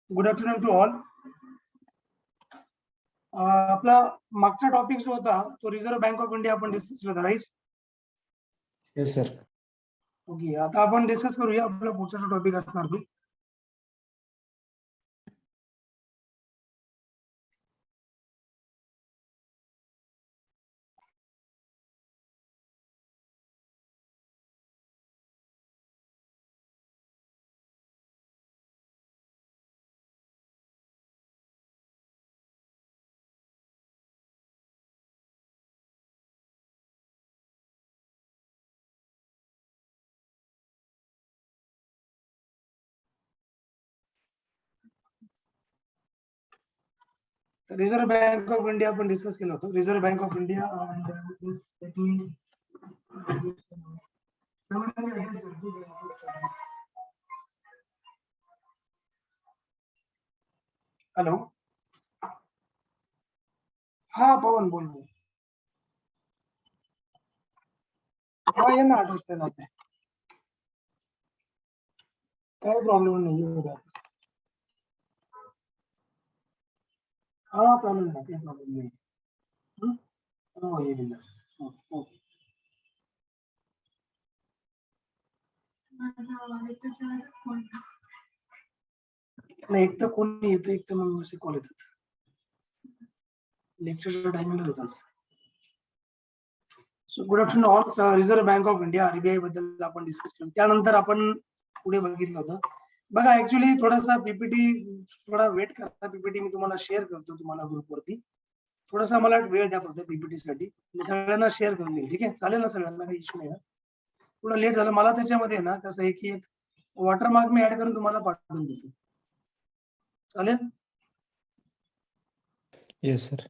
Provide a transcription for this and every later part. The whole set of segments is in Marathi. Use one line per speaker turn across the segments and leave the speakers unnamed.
Good afternoon to all. आपला मागचा टॉपिक जो होता तो रिझर्व्ह बँक ऑफ इंडिया आपण डिस्कस केला, राईट?
Yes sir.
ओके, आता आपण डिस्कस करूया आपला पुढचा टॉपिक असणार तो रिझर्व्ह बँक ऑफ इंडिया आपण डिस्कस केलं होतं. Reserve bank of India hello, हा पवन बोल. हा ये ना, ऍड्रेस त्याला काय प्रॉब्लेम नाही आहे. हा चालेल ना, काही प्रॉब्लेम नाही. हो येईल. ओके. नाही, एक तर कोणी येतं, एक तर मग असे कॉल येतात. लेक्चरचा टायमिंग होता. So good afternoon all. Reserve bank of India RBI बद्दल आपण डिस्कस केलं. त्यानंतर आपण पुढे बघितलं होतं. बघा, ऍक्च्युली थोडासा पीपीटी थोडा वेट करा. पीपीटी मी तुम्हाला शेअर करतो तुम्हाला ग्रुपवरती. थोडासा मला वेळ द्या फक्त पीपीटी साठी. मी सगळ्यांना शेअर करून देईल, ठीक आहे? चालेल ना सगळ्यांना, काही इश्यू नाही ना? थोडं लेट झालं मला त्याच्यामध्ये ना, कसं आहे की एक वॉटरमार्क मी ऍड करून तुम्हाला पाठवून देतो. चालेल?
Yes sir.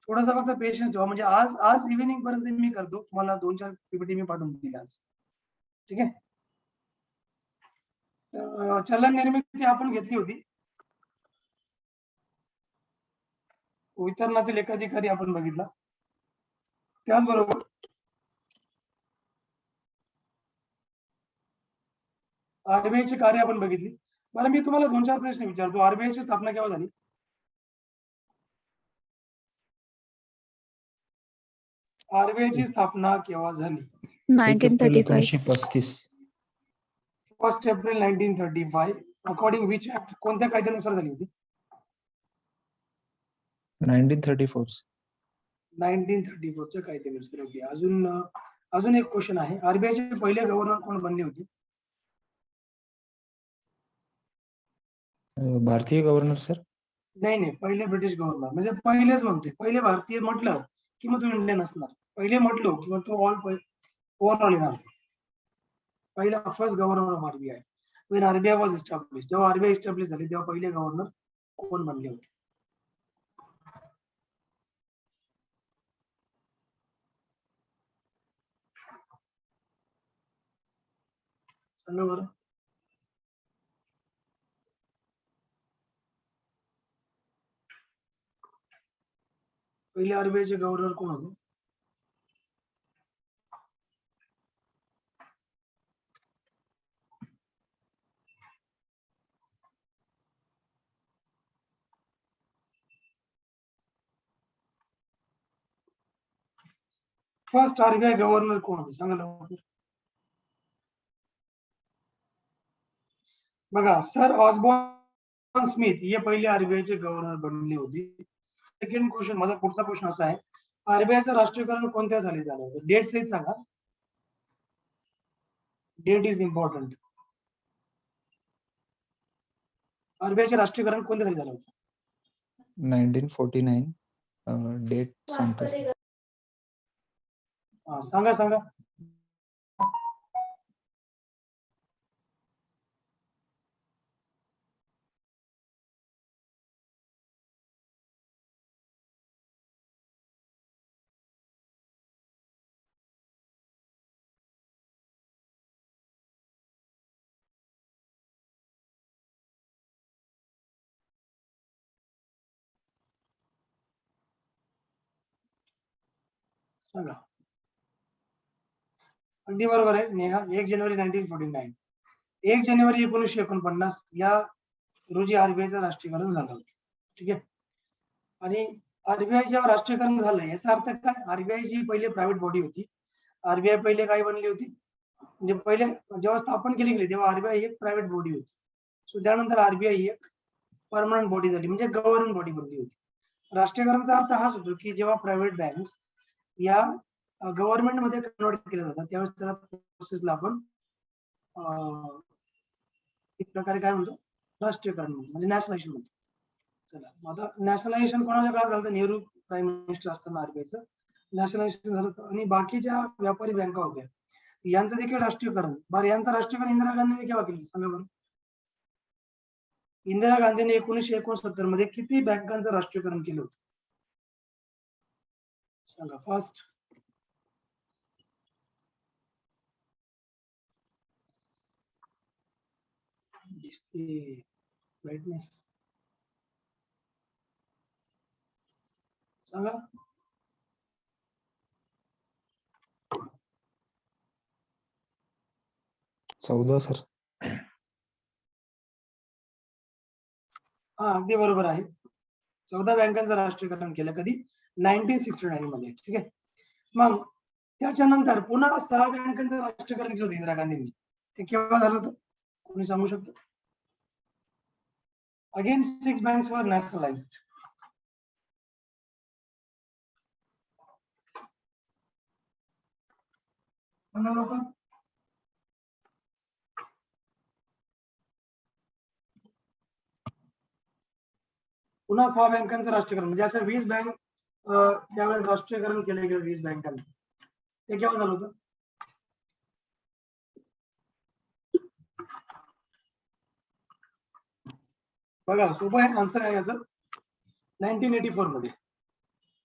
थोडासा फक्त पेशन्स ठेवा. म्हणजे आज इव्हिनिंग पर्यंत मी करतो. तुम्हाला 2-4 पीपीटी मी पाठवून देईल आज, ठीक आहे? चलन निर्मिती आपण घेतली होती. वितरणातील एकाधिकारी आपण बघितला. त्याचबरोबर आरबीआयची कार्य आपण बघितली. मला मी तुम्हाला 2-4 प्रश्न विचारतो. आरबीआयची स्थापना केव्हा झाली? आरबीआयची स्थापना केव्हा झाली?
1935.
1 एप्रिल 1935. अकॉर्डिंग विच ऍक्ट, कोणत्या कायद्यानुसार झाली होती?
1934.
1934 च्या कायद्यानुसार. ओके. अजून एक क्वेश्चन आहे. आरबीआयचे पहिले गव्हर्नर कोण बनले होते?
भारतीय गव्हर्नर सर.
नाही, पहिले ब्रिटिश गव्हर्नर. म्हणजे पहिलेच म्हणते, पहिले भारतीय म्हटलं की मग तो इंडियन असणार. पहिले म्हटलो की मग तो ऑल येणार. पहिला first governor of RBI when RBI was establish. जेव्हा आरबीआय इस्टॅब्लिश झाली तेव्हा पहिले गव्हर्नर कोण बनले होते? सांगा बरं. पहिले आरबीआयचे गव्हर्नर कोण होते? फर्स्ट आरबीआय गव्हर्नर कोण होते सांगा लवकर. बघा, सर ऑस्बॉर्न स्मिथ हे पहिले आरबीआयचे गव्हर्नर बनले होते. सेकंड क्वेश्चन, माझा पुढचा क्वेश्चन असा आहे, आरबीआयचं राष्ट्रीयकरण कोणत्या साली झालं होतं? डेट सहित सांगा. Date is important. आरबीआयचे राष्ट्रीयकरण कोणत्या साली झालं होतं?
1949. डेट सांगता सर.
सांगा. सांगा. अगदी बरोबर आहे नेहा. 1 जानेवारी 1949. 1 जानेवारी 1949 या रोजी आरबीआयचं राष्ट्रीयकरण झालं होतं. ठीक आहे. आणि आरबीआय जेव्हा राष्ट्रीयकरण झालं याचा अर्थ काय, आरबीआय जी पहिले प्रायव्हेट बॉडी होती, आरबीआय पहिले काय बनली होती, म्हणजे पहिले जेव्हा स्थापन केली गेली तेव्हा आरबीआय एक प्रायव्हेट बॉडी होती. सो त्यानंतर आरबीआय एक परमनंट बॉडी झाली, म्हणजे गव्हर्निंग बॉडी बनली होती. राष्ट्रीयकरणाचा अर्थ हाच होतो की जेव्हा प्रायव्हेट बँक्स या गव्हर्नमेंट मध्ये कन्वर्ट केल्या जातात त्यावेळेस त्याला प्रोसेसला आपण एक प्रकारे काय म्हणतो, राष्ट्रीयकरण म्हणतो, म्हणजे नॅशनलायझेशन म्हणतो. चला मग आता नॅशनलायझेशन कोणाच्या काळात झालं, नेहरू प्राईम मिनिस्टर असताना आरबीआयचं नॅशनलायझेशन झालं. आणि बाकीच्या व्यापारी बँका होत्या यांचं देखील राष्ट्रीयकरण, बरं यांचं राष्ट्रीयकरण इंदिरा गांधींनी केव्हा केलं सांगा बरं. इंदिरा गांधीने 1969 मध्ये किती बँकांचं राष्ट्रीयकरण केलं होतं सांगा फास्ट. ब्राईटनेस सांगा.
चौदा सर.
हा अगदी बरोबर आहे. 14 बँकांचं राष्ट्रीयकरण केलं कधी, 1969 मध्ये. ठीक आहे. मग त्याच्यानंतर पुन्हा 6 बँकांचं राष्ट्रीयकरण केलं इंदिरा गांधींनी, ते केव्हा झालं होतं कोणी सांगू शकतो? अगेन 6 बँक्स वर नॅशनलाइज्ड. लोक पुन्हा 6 बँकांचं राष्ट्रीयकरण, म्हणजे असं 20 बँक त्यावेळेस राष्ट्रीयकरण केलं गेलं 20 बँकांचं, ते केव्हा झालं होतं? बघा सोपं आहे, आन्सर आहे याचं 1984 मध्ये.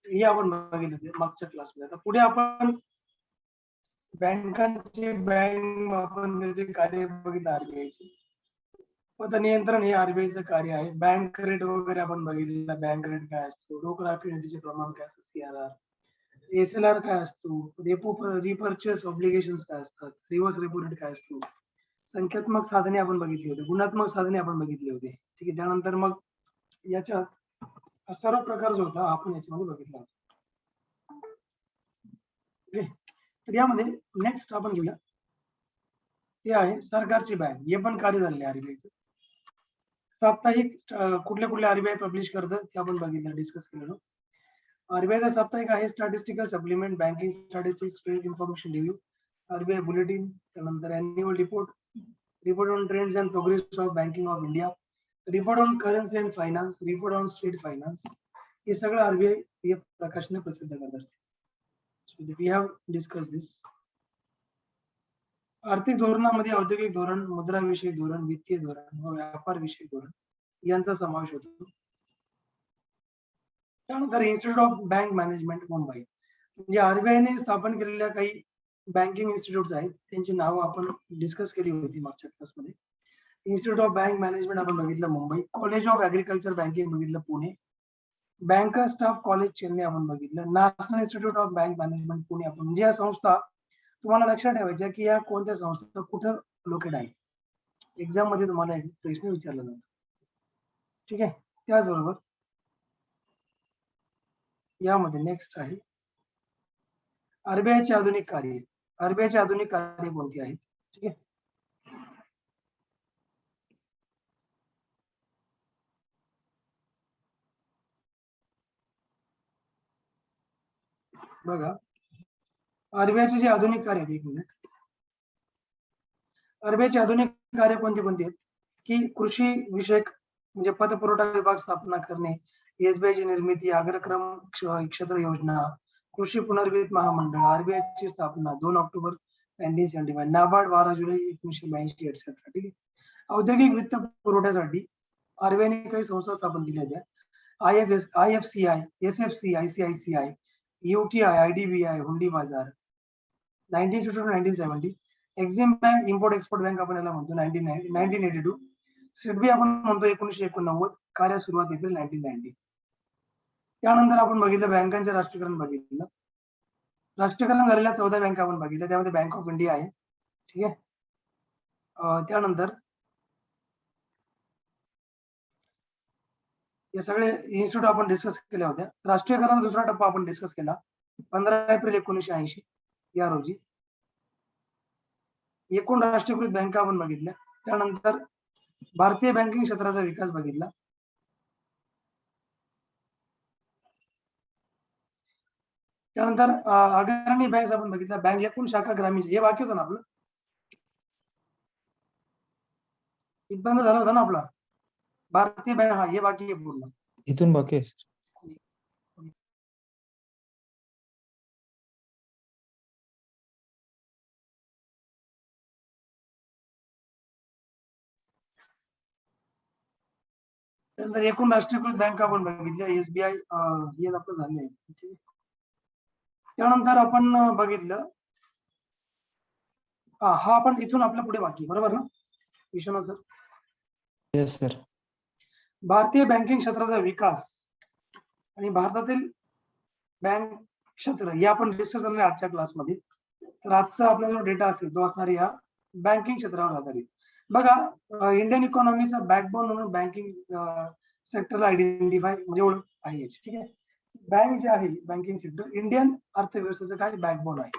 हे आपण बघितलं मागच्या क्लासमध्ये. आता पुढे आपण बँकांची बँक आपण त्याचे कार्य बघितलं आरबीआयचे. पतनियंत्रण हे आरबीआयचं कार्य आहे. बँक रेट वगैरे आपण बघितलं, बँक रेट काय असतो, रोख राखीचे प्रमाण काय असतं, सीआरआर, एसएलआर काय असतो, रेपो रिपर्चेस ऑब्लिगेशन्स काय असतात, रिव्हर्स रेपो रेट काय असतो, संख्यात्मक साधने आपण बघितली होती, गुणात्मक साधने आपण बघितली होती. ठीक आहे. त्यानंतर मग याच्यात सर्व प्रकार जो होता आपण याच्यामध्ये बघितला होता. तर यामध्ये नेक्स्ट आपण घेऊया ते आहे सरकारची बँक. हे पण कार्य झालेले आरबीआयचं. साप्ताहिक कुठल्या कुठल्या आरबीआय पब्लिश करतं ते आपण बघितलं, डिस्कस केलेलं. आरबीआयचा साप्ताहिक आहे statistical supplement, banking statistics, credit information review, RBI bulletin, त्यानंतर annual report, report on trends and progress of banking of India, report on currency and finance, report on state finance, हे सगळं आरबीआय हे प्रकाशने प्रसिद्ध करत असते. So we have discuss this. आर्थिक धोरणामध्ये औद्योगिक धोरण, मुद्रा विषयक धोरण, वित्तीय धोरण व व्यापार विषयक धोरण यांचा समावेश होतो. त्यानंतर institute of bank management Mumbai, म्हणजे आरबीआयने स्थापन केलेल्या काही बँकिंग इन्स्टिट्यूट आहेत त्यांची नावं आपण डिस्कस केली होती मागच्या क्लासमध्ये. इन्स्टिट्यूट ऑफ बँक मॅनेजमेंट आपण बघितलं Mumbai, college of agriculture banking बघितलं Pune, banker staff college Chennai आपण बघितलं, national institute of bank management Pune आपण, म्हणजे या संस्था तुम्हाला लक्षात ठेवायच्या की या कोणत्या संस्था कुठं लोकेट आहे. एक्झाम मध्ये तुम्हाला एक प्रश्न विचारला जातो. ठीक आहे. त्याचबरोबर यामध्ये नेक्स्ट आहे आरबीआयचे आधुनिक कार्य. आरबीआयचे आधुनिक कार्य कोणती आहेत? ठीक आहे. बघा आरबीआयचे जे आधुनिक कार्य आहेत, एक मिनिट, आरबीआयचे आधुनिक कार्य कोणते कोणते आहेत की कृषी विषयक, म्हणजे पतपुरवठा विभाग स्थापना करणे, एसबीआयची निर्मिती, अग्रक्रम क्षेत्र योजना, कृषी पुनर्वित महामंडळ, आरबीआयची स्थापना 2 ऑक्टोबर 1975, नाबार्ड 12 जुलै 1982 एक्सेट्रा. ठीक आहे. औद्योगिक वित्त पुरवठ्यासाठी आरबीआयने काही संस्था स्थापन केल्या होत्या. आयएफसीआय, एसएफसी, आयसीआयसीआय, यूटीआय, आयडीबीआय, हुंडी बाजार, 1950 to 1970, Exim bank, import export bank आपण याला म्हणतो 1982, सिडबी आपण म्हणतो 1989, कार्य सुरुवात एप्रिल 1990. त्यानंतर आपण बघितलं बँकांचे राष्ट्रीयकरण बघितलं. राष्ट्रीयकरण झालेल्या 14 बँका आपण बघितल्या, त्यामध्ये बँक ऑफ इंडिया आहे. ठीक आहे. त्यानंतर या सगळे इन्स्टिट्यूट आपण डिस्कस केल्या होत्या. राष्ट्रीयकरणाचा दुसरा टप्पा आपण डिस्कस केला 15 एप्रिल 1980 या रोजी. एकूण राष्ट्रीयकृत बँका आपण बघितल्या. त्यानंतर भारतीय बँकिंग क्षेत्राचा विकास बघितला. त्यानंतर अग्रणी बँक आपण बघितला. बँक एकूण शाखा ग्रामीण, हे वाक्य होतं ना आपलं, इथपर्यंत झालं होतं ना आपला भारतीय बँक. हा, हे वाक्य पूर्ण
इथून बाकी आहे सर.
त्यानंतर एकूण राष्ट्रीयकृत बँक आपण बघितल्या. SBI हे आपलं झाले आहे. त्यानंतर आपण बघितलं, हा आपण इथून आपल्या पुढे बाकी, बरोबर ना विश्वनाथ सर?
Yes sir.
भारतीय बँकिंग क्षेत्राचा विकास आणि भारतातील बँक क्षेत्र हे आपण डिस्कस करणार आजच्या क्लासमध्ये. तर आजचा आपला जो डेटा असेल तो असणार या बँकिंग क्षेत्रावर आधारित. बघा, इंडियन इकॉनॉमीचा बॅकबोन म्हणून बँकिंग सेक्टरला आयडेंटिफाय म्हणजे ओळख आहे याची. ठीक आहे. बँक जे आहे, बँकिंग सेक्टर इंडियन अर्थव्यवस्थेचं काय बॅकबोन आहे.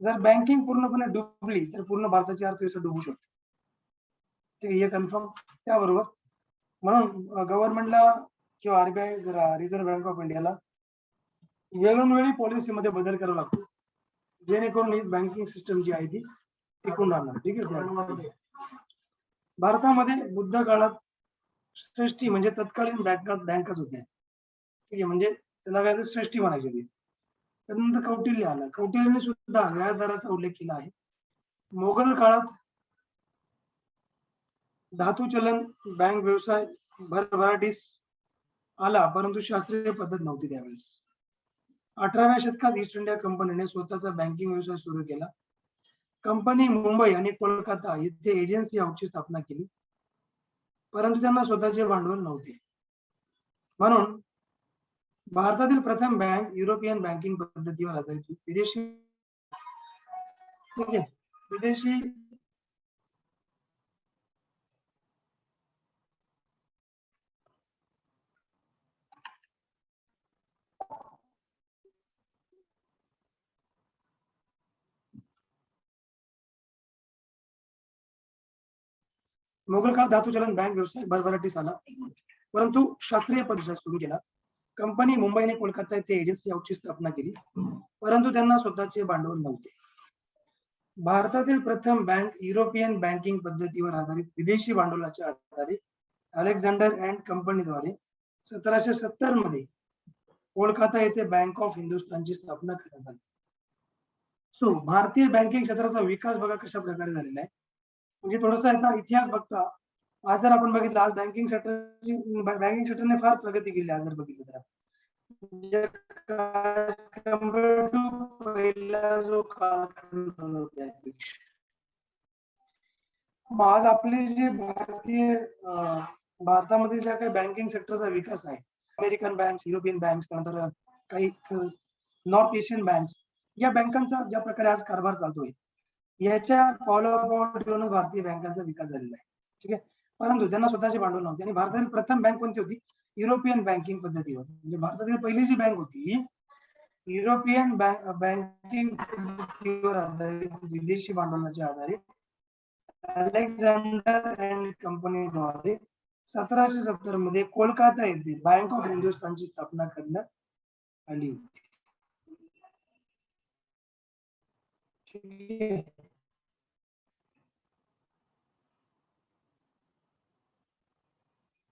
जर बँकिंग पूर्णपणे डुबली तर पूर्ण भारताची अर्थव्यवस्था डुबू शकते. ठीक आहे, हे कन्फर्म. त्याबरोबर म्हणून गव्हर्नमेंटला किंवा RBI रिझर्व्ह बँक ऑफ इंडियाला वेळोवेळी पॉलिसीमध्ये बदल करावा लागतो, जेणेकरून ही बँकिंग सिस्टम जी आहे ती टिकून राहणार. ठीक आहे. भारतामध्ये बुद्ध काळात श्रेष्ठी म्हणजे तत्कालीन बँकाच होत्या. ठीक आहे, म्हणजे त्याला काय श्रेष्ठी म्हणायची ती. त्यानंतर कौटिल्य आला. कौटिल्यने सुद्धा व्याज दराचा उल्लेख केला आहे. मोगल काळात धातू चलन बँक व्यवसाय भरभराटीस आला, परंतु शास्त्रीय पद्धत नव्हती त्यावेळेस. 18व्या शतकात ईस्ट इंडिया कंपनीने स्वतःचा बँकिंग व्यवसाय सुरू केला. कंपनी मुंबई आणि कोलकाता येथे एजन्सी हाऊसची स्थापना केली, परंतु त्यांना स्वतःचे भांडवल नव्हते. म्हणून भारतातील प्रथम बँक युरोपियन बँकिंग पद्धतीवर आधारित होती. विदेशी मोगल काळात धातू चलन बँक व्यवसाय भरभराटीस आला, परंतु शास्त्रीय पद्धतीने सुरू केला. कंपनी मुंबई आणि कोलकाता येथे एजन्सी हाऊसची स्थापना केली, परंतु त्यांना स्वतःचे भांडवल नव्हते. भारतातील प्रथम बँक युरोपियन बँकिंग पद्धतीवर आधारित विदेशी भांडवलाच्या आधारे अलेक्झांडर अँड कंपनीद्वारे 1770 मध्ये कोलकाता येथे बँक ऑफ हिंदुस्थानची स्थापना करण्यात आली. सो भारतीय बँकिंग क्षेत्राचा विकास बघा कशा प्रकारे झालेला आहे. म्हणजे थोडासा याचा इतिहास बघता, आज जर आपण बघितलं, आज बँकिंग सेक्टरने फार प्रगती केली. आज जर बघितलं तर पहिला जो कालखंड होता, आज आपले जे भारतामध्ये ज्या काही बँकिंग सेक्टरचा विकास आहे, अमेरिकन बँक, युरोपियन बँक, नंतर काही नॉर्थ एशियन बँक, या बँकांचा ज्या प्रकारे आज कारभार चालतोय, याच्या फॉलोअप ठेवून भारतीय बँकांचा विकास झालेला आहे. ठीक आहे. परंतु त्यांना स्वतःचे भांडवल नव्हते. आणि भारतातील प्रथम बँक कोणती होती? युरोपियन बँकिंग पद्धतीवर. म्हणजे भारतातील पहिली जी बँक होती युरोपियन बँकिंग पद्धतीवर आधारित विदेशी भांडवलाच्या आधारे अलेक्झांडर अँड कंपनीद्वारे 1770 मध्ये कोलकाता येथे बँक ऑफ हिंदुस्थानची स्थापना करण्यात आली होती.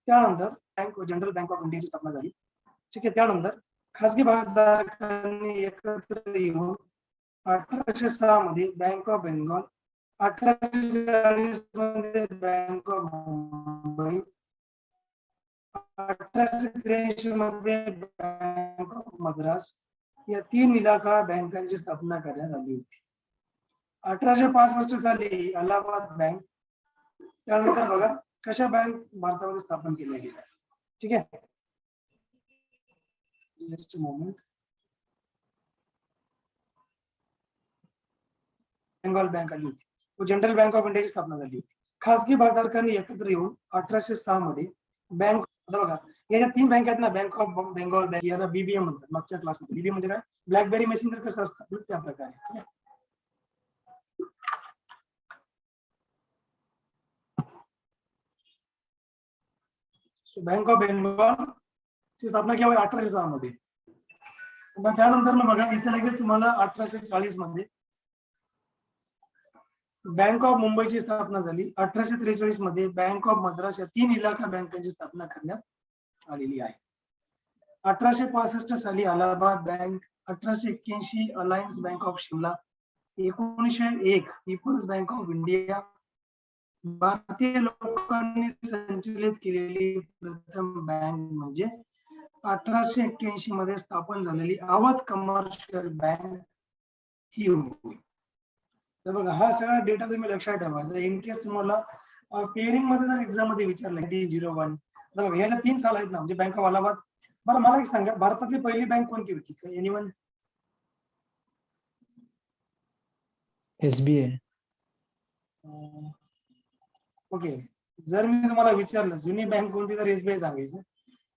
त्यानंतर जनरल बँक ऑफ इंडियाची स्थापना झाली. ठीक आहे. त्यानंतर खासगी भागधारकांनी एकत्र येऊन 1806 मध्ये बँक ऑफ बेंगॉल, 1840 मध्ये बँक ऑफ मुंबई, 1883 मध्ये बँक ऑफ मद्रास या 3 इलाका बँकांची स्थापना करण्यात आली होती. 1865 साली अलाहाबाद बँक. त्यानंतर बघा कशा बँक भारतामध्ये स्थापन केल्या गेल्या. ठीक आहे. Just a moment. Bengal bank आली होती व जनरल बँक ऑफ इंडियाची स्थापना झाली होती. खासगी भागधारकांनी एकत्र येऊन 1806 मध्ये बँक आता बघा याच्या 3 बँक आहेत ना, बँक ऑफ बेंगॉल बँक, याला बीबीएम म्हणतात. मागच्या क्लासमध्ये बीबीएम म्हणजे काय, ब्लॅकबेरी मेसेंजर कसं असतं त्या प्रकारे, ठीक आहे. बँक ऑफ बेंगॉल ची स्थापना केवळ 1806 मध्ये. मग त्यानंतर ना बघा इथे लगेच तुम्हाला 1840 मध्ये बँक ऑफ मुंबईची स्थापना झाली. 1843 मध्ये बँक ऑफ मद्रास या 3 इलाका बँकांची स्थापना करण्यात आलेली आहे. 1865 साली Allahabad bank, 1881 alliance bank of Shimla, 1901 people's bank of India, भारतीय लोकांनी संचलित केलेली प्रथम बँक म्हणजे 1881 मध्ये स्थापन झालेली अवध कमर्शियल बँक ही होती. तर बघा हा सगळा डेटा तुम्ही लक्षात ठेवायचा. इन केस तुम्हाला पेअरिंग मध्ये जर एक्झाम मध्ये विचारलं 1901, तर बघा ह्याच्या 3 साल आहेत ना, म्हणजे बँक ऑफ अलाहाबाद. बरं मला एक सांगा, भारतातली पहिली बँक कोणती होती? एनीवन?
SBI.
ओके, जर मी तुम्हाला विचारलं जुनी बँक कोणती तर एसबीआय सांगायचं.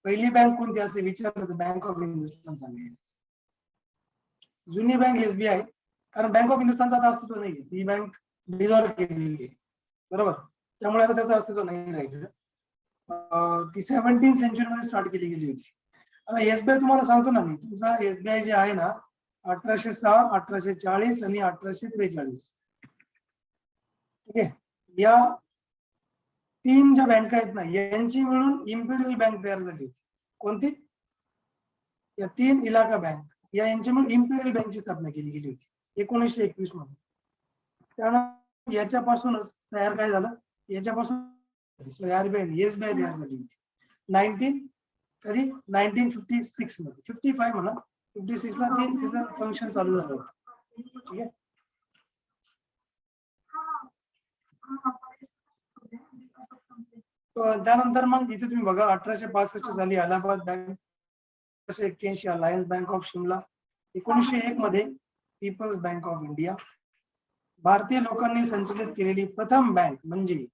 पहिली बँक कोणती असे विचारलं तर बँक ऑफ हिंदुस्थान सांगायचं. जुनी बँक एसबीआय, कारण बँक ऑफ हिंदुस्थानचा आता अस्तित्व नाही. ती बँक डिझॉल्व्ह केलेली आहे, बरोबर, त्यामुळे आता त्याचं अस्तित्व नाही राहिलं. ती 17th सेंचुरी मध्ये स्टार्ट केली गेली होती. आता एसबीआय तुम्हाला सांगतो ना मी, तुमचा एसबीआय जे आहे ना 1806, 1840 आणि 1843, ठीक आहे, या 3 ज्या बँका आहेत ना यांची मिळून इम्पिरियल बँक तयार झाली होती. कोणती? या 3 इलाका बँक या यांची मिळून इम्पिरियल बँकची स्थापना केली गेली होती 1921 मध्ये. त्यानंतर याच्यापासूनच तयार काय झालं, याच्यापासून आरबीआय एसबीआय तयार झाली होती 1956 मध्ये, 55 म्हणा, 56 ला ते त्याचं फंक्शन चालू झालं होतं, ठीक आहे. त्यानंतर मग इथे तुम्ही बघा 1865 साली Allahabad bank, 1881 alliance bank of Shimla, 1901 मध्ये पीपल्स बँक ऑफ इंडिया, भारतीय लोकांनी संचलित केलेली प्रथम बँक म्हणजे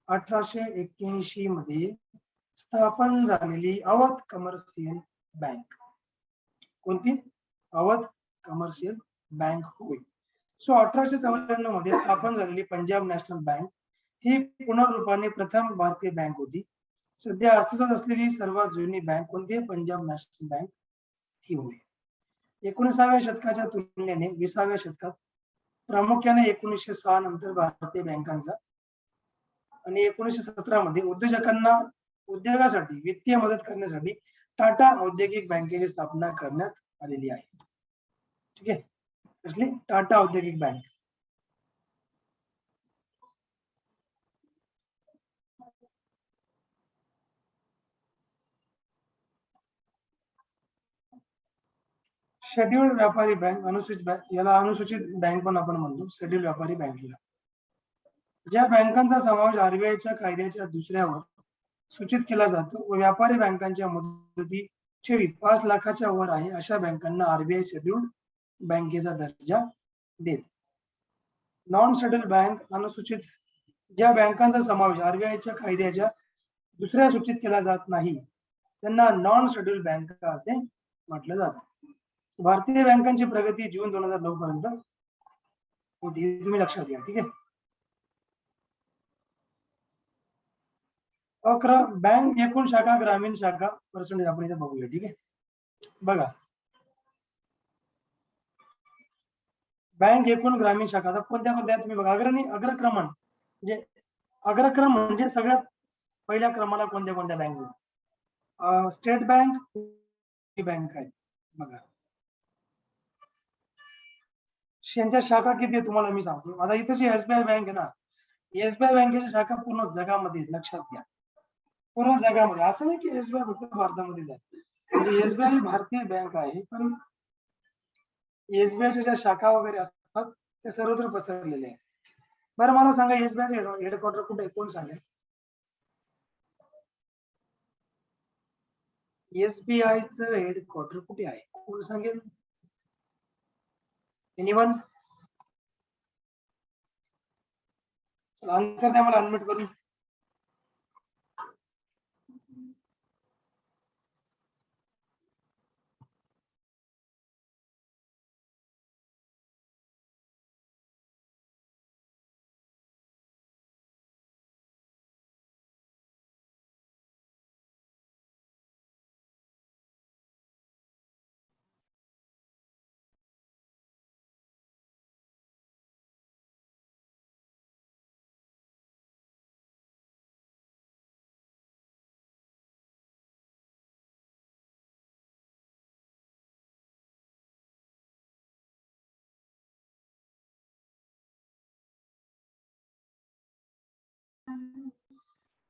1881 मध्ये स्थापन झालेली अवध कमर्शियल बँक. कोणती? अवध कमर्शियल बँक होय. सो 1894 मध्ये स्थापन झालेली पंजाब नॅशनल बँक ही पुनर्रूपाने प्रथम भारतीय बँक होती. सध्या अस्तित्वात असलेली सर्वात जुनी बँक कोणती? पंजाब नॅशनल बँक ही होय. 19व्या शतकाच्या तुलनेने 20व्या शतकात प्रामुख्याने 1906 नंतर भारतीय बँकांचा आणि 1917 मध्ये उद्योजकांना उद्योगासाठी वित्तीय मदत करण्यासाठी टाटा औद्योगिक बँकेची स्थापना करण्यात आलेली आहे, ठीक आहे. कसली? टाटा औद्योगिक बँक. शेड्यूल्ड व्यापारी बँक, अनुसूचित बँक, याला अनुसूचित बँक पण आपण म्हणतो, शेड्यूल्ड व्यापारी बँकेला. ज्या बँकांचा समावेश आरबीआयच्या कायद्याच्या दुसऱ्यावर सूचित केला जातो व व्यापारी बँकांच्या मुदती 5 लाखाच्या वर आहे अशा बँकांना आरबीआय शेड्यूल्ड बँकेचा दर्जा देते. नॉन शेड्यूल्ड बँक, अनुसूचित ज्या बँकांचा समावेश आरबीआयच्या कायद्याच्या दुसऱ्या सूचित केला जात नाही त्यांना नॉन शेड्यूल्ड बँका असे म्हटलं जातं. भारतीय बँकांची प्रगती जून 2009 पर्यंत होती, तुम्ही लक्षात घ्या, ठीक आहे. बँक एकूण शाखा, ग्रामीण शाखा पर्सेंटेज आपण इथे बघूया, ठीक आहे. बघा बँक एकूण ग्रामीण शाखा आता कोणत्या कोणत्या तुम्ही बघा. अग्रक्रमण म्हणजे अग्रक्रम म्हणजे सगळ्यात पहिल्या क्रमाला कोणत्या कोणत्या बँक आहेत? स्टेट बँक बँक आहे बघा. यांच्या शाखा किती आहे तुम्हाला मी सांगतो. आता इथे जी एसबीआय बँक आहे ना, एसबीआय बँकेच्या शाखा पूर्ण जगामध्ये लक्षात घ्या, पूर्ण जगामध्ये. असं नाही की एसबीआय फक्त भारतामध्येच आहे, म्हणजे एसबीआय भारतीय बँक आहे पण एसबीआयच्या ज्या शाखा वगैरे असतात त्या सर्वत्र पसरलेल्या आहेत. बरं मला सांगा एसबीआयचं हेडक्वार्टर कुठे आहे, कोण सांगेल? एसबीआयचं हेडक्वार्टर कुठे आहे, कोण सांगेल? एनीवन? आन्सर द्या मला अनम्यूट करून.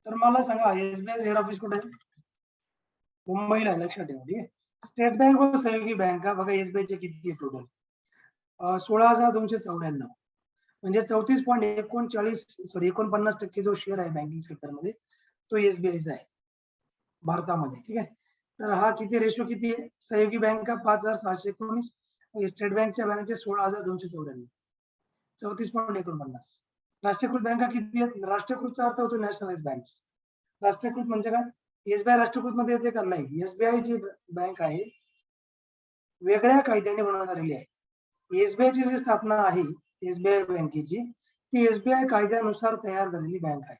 तर मला सांगा एसबीआय हेड ऑफिस कुठे आहे? मुंबईला आहे, लक्षात ठेवा. ठीक आहे. स्टेट बँक व सहयोगी बँका बघा एसबीआयचे किती आहे टोटल? 16,294 म्हणजे 34.39 जो शेअर आहे बँकिंग सेक्टरमध्ये तो एसबीआयचा आहे भारतामध्ये. ठीक आहे. तर हा किती रेशो किती आहे? सहयोगी बँका 5,619, स्टेट बँकच्या बँकेचे 16,294, 34.49. राष्ट्रीयकृत बँका किती आहेत? राष्ट्रीयकृतचा अर्थ होतो नॅशनलाइज बँक. राष्ट्रीयकृत म्हणजे काय? एसबीआय राष्ट्रीयकृत मध्ये येते का? नाही. एसबीआय जी बँक आहे वेगळ्या कायद्याने बनवण्यात आलेली आहे. एसबीआयची जी स्थापना आहे एसबीआय बँकेची ती एसबीआय कायद्यानुसार तयार झालेली बँक आहे.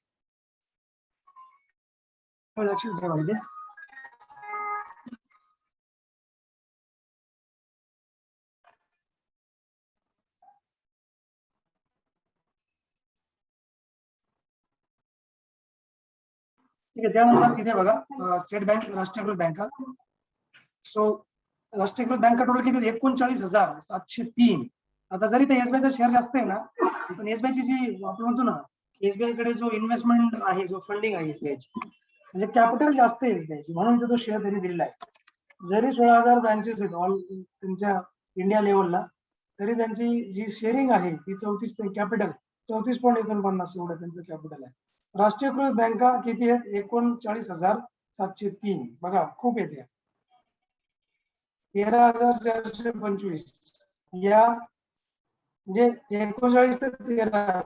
लक्षात ठेवायचे. ठीक आहे. त्यानंतर तिथे बघा स्टेट बँक राष्ट्रीयकृत बँका. सो राष्ट्रीयकृत बँका टोटल किती? 39,703. आता जरी ते एसबीआयचा शेअर जास्त आहे ना पण एसबीआयची जी आपण म्हणतो ना एसबीआय कडे जो इन्व्हेस्टमेंट आहे जो फंडिंग आहे एसबीआयची म्हणजे कॅपिटल जास्त आहे एसबीआयची म्हणून तो शेअर त्यांनी दिलेला आहे. जरी 16,000 ब्रँचेस आहेत ऑल तुमच्या इंडिया लेवलला तरी त्यांची जी शेअरिंग आहे ती 34 कॅपिटल 34.49 एवढं त्यांचं कॅपिटल आहे. राष्ट्रीयकृत बँका किती आहेत? 39,703. बघा खूप येते. 13,425 या म्हणजे 39 ते 13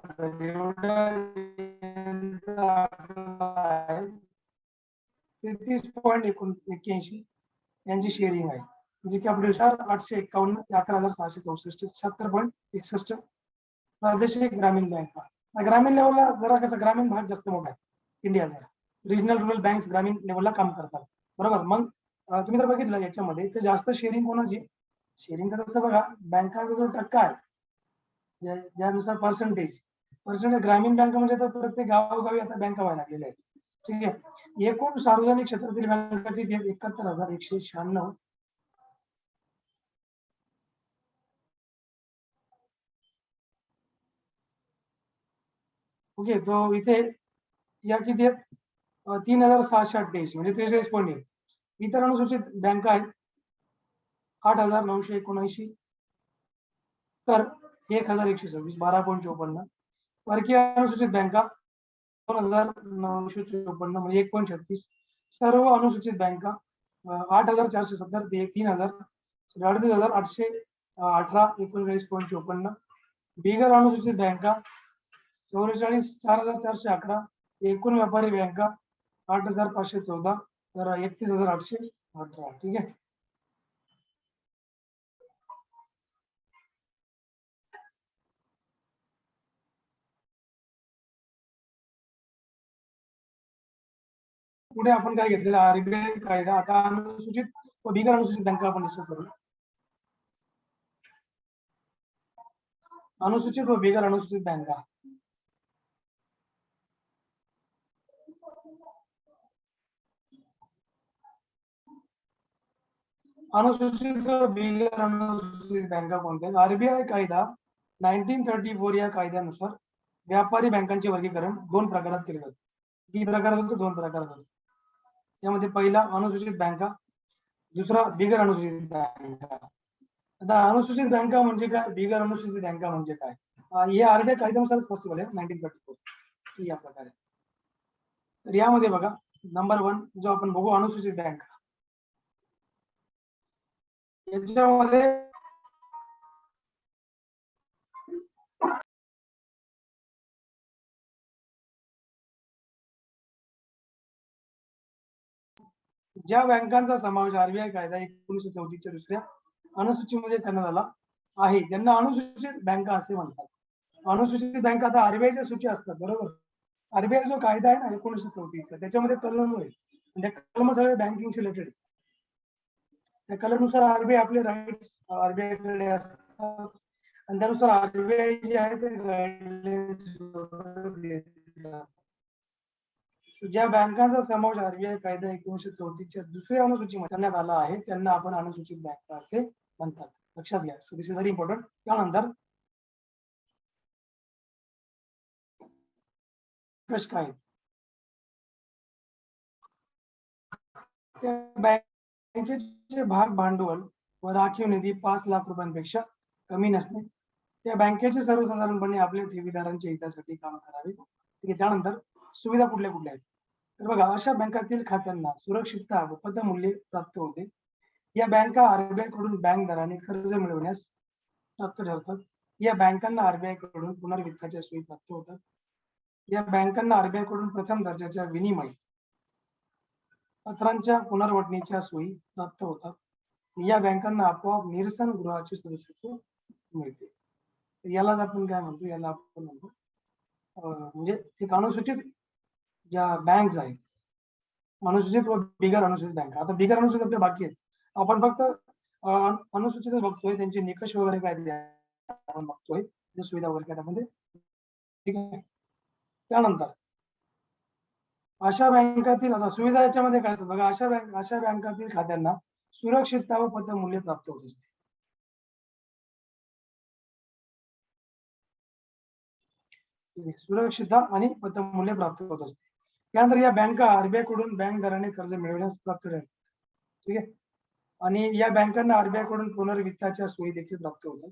33.81 यांची शेअरिंग आहे. म्हणजे कॅपिटल 851 ते 11,664 76.61. प्रादेशिक ग्रामीण बँका ग्रामीण लेवलला जरा कसं ग्रामीण भाग जास्त मोठा आहे इंडियाचा. रिजनल रुरल बँक्स ग्रामीण लेवलला काम करतात बरोबर. मग तुम्ही जर बघितलं याच्यामध्ये तर जास्त शेअरिंग कोणाची? शेअरिंग तसं बघा बँकाचा जो टक्का आहे ज्यानुसार पर्सेंटेज ग्रामीण बँका म्हणजे तर प्रत्येक गावोगावी आता बँका व्हायला लागलेल्या आहेत. ठीक आहे. एकूण सार्वजनिक क्षेत्रातील बँका किती आहेत? 71,196. ओके. तो इथे या किती आहेत? 3,688 म्हणजे 43.1. इतर अनुसूचित बँका आहेत 8,979 तर 1,126 12.54. परकीय अनुसूचित बँका 2,954 म्हणजे 1.36. सर्व अनुसूचित बँका 8,470 ते 3,000 38,818 39.54. बिगर अनुसूचित बँका 44,411. एकूण व्यापारी बँका 8,514 तर 31,818. ठीक आहे. पुढे आपण काय घेतलेलं आरबीआय कायदा. आता अनुसूचित व बिगर अनुसूचित बँका आपण डिस्कस करू. अनुसूचित व बिगर अनुसूचित बँका अनुसूचित व बिगर अनुसूचित बँका कोणत्या? आरबीआय कायदा 1934 या कायद्यानुसार व्यापारी बँकांचे वर्गीकरण 2 प्रकारात केले जाते. किती प्रकारात होतं? 2 प्रकारात होतं. त्यामध्ये पहिला अनुसूचित बँका दुसरा बिगर अनुसूचित बँका. आता अनुसूचित बँका म्हणजे काय? बिगर अनुसूचित बँका म्हणजे काय? हे आरबीआय कायद्यानुसारच पॉसिबल आहे 1934 या प्रकारे. तर यामध्ये बघा नंबर 1 जो आपण बघू अनुसूचित बँका याच्यामध्ये ज्या बँकांचा समावेश आरबीआय कायदा 1934च्या दुसऱ्या अनुसूचीमध्ये करण्यात आला आहे त्यांना अनुसूचित बँका असे म्हणतात. अनुसूचित बँका आता आरबीआयच्या सूची असतात बरोबर. आरबीआय जो कायदा आहे ना 1934चा त्याच्यामध्ये कलम आहे म्हणजे कलम सगळे बँकिंग रिलेटेड. त्या कलमनुसार आरबीआय आपले राईट्स आरबीआय कडे असतात आणि त्यानुसार आरबीआय जे आहे ते ज्या बँकांचा समावेश आरबीआय कायदा 1934च्या दुसऱ्या अनुसूचीमध्ये करण्यात आला आहे त्यांना आपण अनुसूचित बँका असे म्हणतात. लक्षात घ्या. So this is very important. त्यानंतर निकष काय आहेत? त्या बँकेचे भाग भांडवल व राखीव निधी 5 लाख रुपयांपेक्षा कमी नसणे. त्या बँकेचे सर्वसाधारणपणे आपल्या ठेवीदारांच्या हितासाठी काम करावे. ठीक आहे. त्यानंतर सुविधा कुठल्या कुठल्या आहेत? तर बघा, अशा बँकातील खात्यांना सुरक्षितता व पतमूल्य प्राप्त होते. या बँका आरबीआय कडून बँक दराने कर्ज मिळवण्यास प्राप्त ठरतात. या बँकांना आरबीआय कडून पुनर्वित्ताच्या सोयी प्राप्त होतात. या बँकांना आरबीआय कडून प्रथम दर्जाच्या विनिमय पत्रांच्या पुनर्वटणीच्या सोयी प्राप्त होतात. या बँकांना आपोआप निरसन गृहाचे सदस्यत्व मिळते. यालाच आपण काय म्हणतो? याला आपण म्हणतो म्हणजे एक अनुसूचित ज्या बँक्स आहेत, अनुसूचित व बिगर अनुसूचित बँका. आता बिगर अनुसूचित आपल्या बाकी आहेत. आपण फक्त अनुसूचित बघतोय, त्यांचे निकष वगैरे काय ते आपण बघतोय, सुविधा वगैरे काय आपण ते. ठीक आहे. त्यानंतर अशा बँकातील आता सुविधा याच्यामध्ये काय असतात बघा, अशा बँकातील खात्यांना सुरक्षितता व पतमूल्य प्राप्त होत असते. सुरक्षितता आणि पतमूल्य प्राप्त होत असते. त्यानंतर या बँका आरबीआय कडून बँक दराने कर्ज मिळवण्यास प्राप्त ठरतात. ठीक आहे. आणि या बँकांना आरबीआय कडून पुनर्वित्ताच्या सोयी देखील प्राप्त होतात.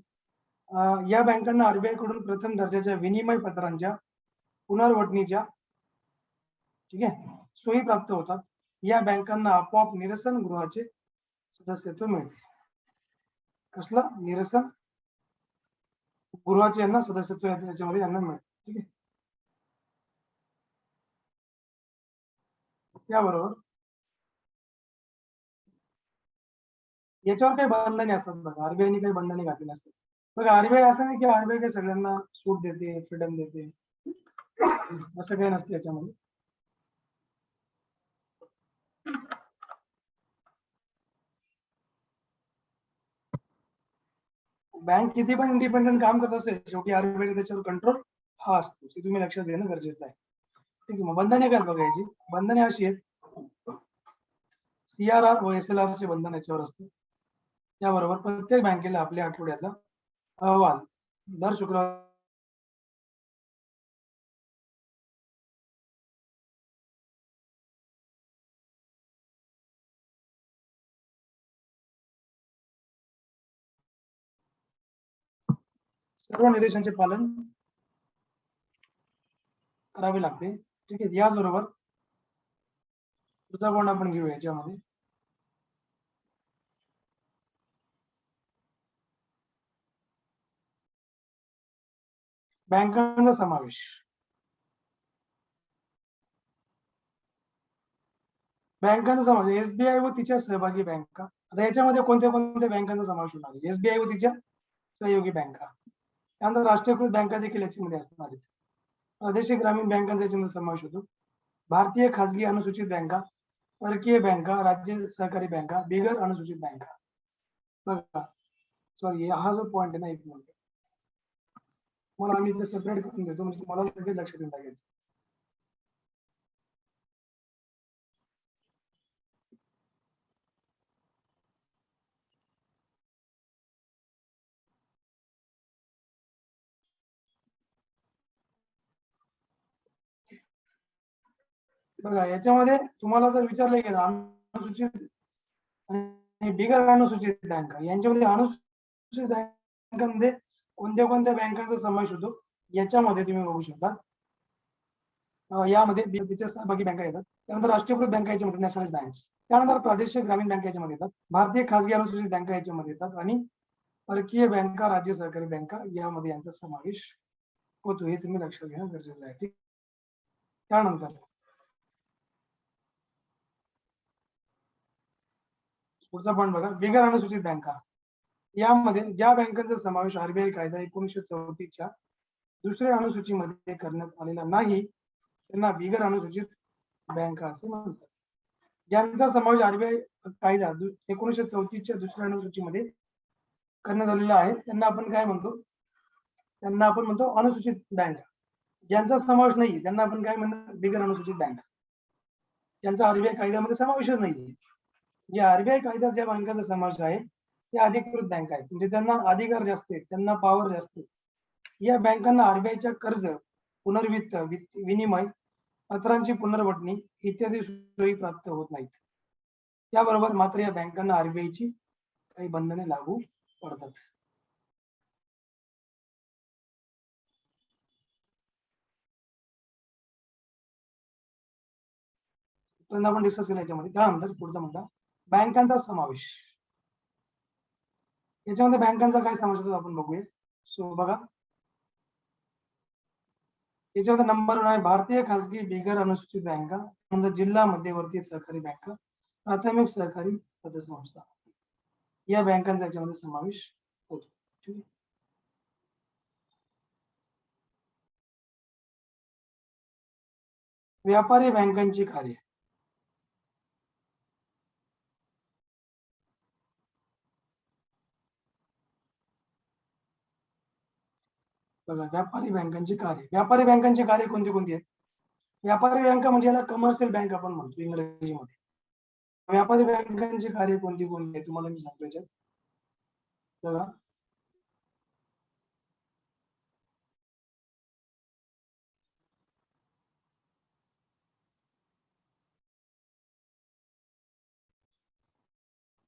या बँकांना आरबीआय कडून प्रथम दर्जाच्या विनिमय पत्रांच्या पुनर्वटणीच्या ठीक आहे सोयी प्राप्त होतात. या बँकांना आपोआप निरसन गृहाचे सदस्यत्व मिळते. कसला? निरसन गृहाचे यांना सदस्यत्व याच्यामध्ये यांना मिळते. ठीक आहे. त्याबरोबर याच्यावर काही बंधने असतात बघा, आरबीआयने काही बंधने घातली असतात बघा. आरबीआय असं नाही की आरबीआय काही सगळ्यांना सूट देते, फ्रीडम देते, असं काही नसते याच्यामध्ये. बँक किती पण इंडिपेंडेंट काम करत असेल, शेवटी आरबीआय त्याच्यावर कंट्रोल हा असतो. ते तुम्ही लक्षात घेणं गरजेचं आहे. ठीक आहे. मग बंधने काय बघायची? बंधने अशी आहेत, सीआरआर व एसएलआर चे बंधन याच्यावर असते. त्याबरोबर प्रत्येक बँकेला आपल्या आठवड्याचा अहवाल दर शुक्रवार सर्व निर्देशांचे पालन करावे लागते. ठीक आहे. याचबरोबर पुढचा पॉईंट आपण घेऊया याच्यामध्ये, बँकांचा समावेश. बँकांचा समावेश एसबीआय व तिच्या सहभागी बँका. आता याच्यामध्ये कोणत्या कोणत्या बँकांचा समावेश होणार आहे? एसबीआय व तिच्या सहयोगी बँका. त्यानंतर राष्ट्रीयकृत बँका देखील याच्यामध्ये असणार आहेत. प्रादेशिक ग्रामीण बँकांचा याच्यामध्ये समावेश होतो. भारतीय खासगी अनुसूचित बँका, परकीय बँका, राज्य सहकारी बँका, बिगर अनुसूचित बँका. बघा, सॉरी हा जो पॉईंट आहे ना, एक मिनिट मला आम्ही इथे सेपरेट करून देतो, म्हणजे मला लगेच लक्षात येऊन लागेल. बघा, याच्यामध्ये तुम्हाला जर विचारलं गेलं अनुसूचित आणि बिगर अनुसूचित बँका, यांच्यामध्ये अनुसूचित बँकांमध्ये कोणत्या कोणत्या बँकांचा समावेश होतो याच्यामध्ये तुम्ही बघू शकता. यामध्ये तिच्या सहभागी बँका येतात. त्यानंतर राष्ट्रीयकृत बँका याच्यामध्ये नॅशनल बँक्स. त्यानंतर प्रादेशिक ग्रामीण बँका याच्यामध्ये येतात. भारतीय खासगी अनुसूचित बँका याच्यामध्ये येतात आणि परकीय बँका, राज्य सहकारी बँका यामध्ये यांचा समावेश होतो. हे तुम्ही लक्षात घेणं गरजेचं आहे. ठीक. त्यानंतर पुढचा पॉईंट बघा, बिगर अनुसूचित बँका. यामध्ये ज्या बँकांचा समावेश आरबीआय कायदा 1934च्या दुसऱ्या अनुसूचीमध्ये करण्यात आलेला नाही त्यांना बिगर अनुसूचित बँका असे म्हणतात. ज्यांचा समावेश आरबीआय कायदा 1934च्या दुसऱ्या अनुसूचीमध्ये करण्यात आलेला आहे त्यांना आपण काय म्हणतो? त्यांना आपण म्हणतो अनुसूचित बँका. ज्यांचा समावेश नाही त्यांना आपण काय म्हणतो? बिगर अनुसूचित बँका. ज्यांचा आरबीआय कायद्यामध्ये समावेशच नाही. जे आरबीआय कायद्यात ज्या बँकांचा समावेश आहे ते अधिकृत बँका आहेत, म्हणजे त्यांना अधिकार जास्त आहेत, त्यांना पॉवर जास्त आहे. या बँकांना आरबीआयच्या कर्ज, पुनर्वित्त, विनिमय पत्रांची पुनर्वटणी इत्यादी सोयी प्राप्त होत नाहीत. त्याबरोबर मात्र या बँकांना आरबीआयची काही बंधने लागू पडतात. आपण डिस्कस केलं याच्यामध्ये. त्यानंतर पुढचा मुद्दा बँकांचा समावेश. याच्यामध्ये बँकांचा काय समावेश होतो आपण बघूया. सो बघा, याच्यामध्ये नंबर 1 आहे भारतीय खासगी बिगर अनुसूचित बँका, म्हणजे जिल्हा मध्यवर्ती सहकारी बँका, प्राथमिक सहकारी पतसंस्था, या बँकांचा याच्यामध्ये समावेश होतो. ठीक आहे. व्यापारी बँकांची कार्य. बघा, व्यापारी बँकांची कार्य. व्यापारी बँकांची कार्य कोणती कोणती आहेत? व्यापारी बँका म्हणजे याला कमर्शियल बँक आपण म्हणतो इंग्रजीमध्ये. व्यापारी बँकांची कार्य कोणती कोणती आहेत तुम्हाला मी सांगतो याच्यात. बघा,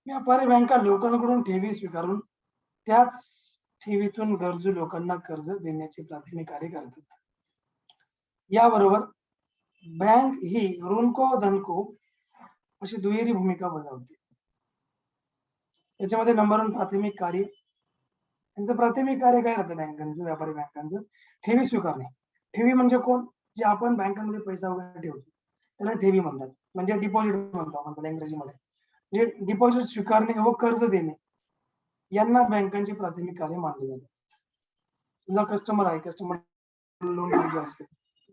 व्यापारी बँका लोकांकडून ठेवी स्वीकारून त्याच ठेवीतून गरजू लोकांना कर्ज देण्याचे प्राथमिक कार्य करतात. याबरोबर बँक ही ऋणको धनको अशी दुहेरी भूमिका बजावते. याच्यामध्ये नंबर 1 प्राथमिक कार्य. त्यांचं प्राथमिक कार्य काय राहतं बँकांचं, व्यापारी बँकांचं? ठेवी स्वीकारणे. ठेवी म्हणजे कोण? जे आपण बँकांमध्ये पैसा वगैरे ठेवतो त्याला ठेवी म्हणतात, म्हणजे डिपॉझिट म्हणतो आपण त्याला इंग्रजीमध्ये. जे डिपॉझिट स्वीकारणे व कर्ज देणे यांना बँकांचे प्राथमिक कार्य मानले जाते. समजा कस्टमर आहे, कस्टमर लोन पाहिजे असते,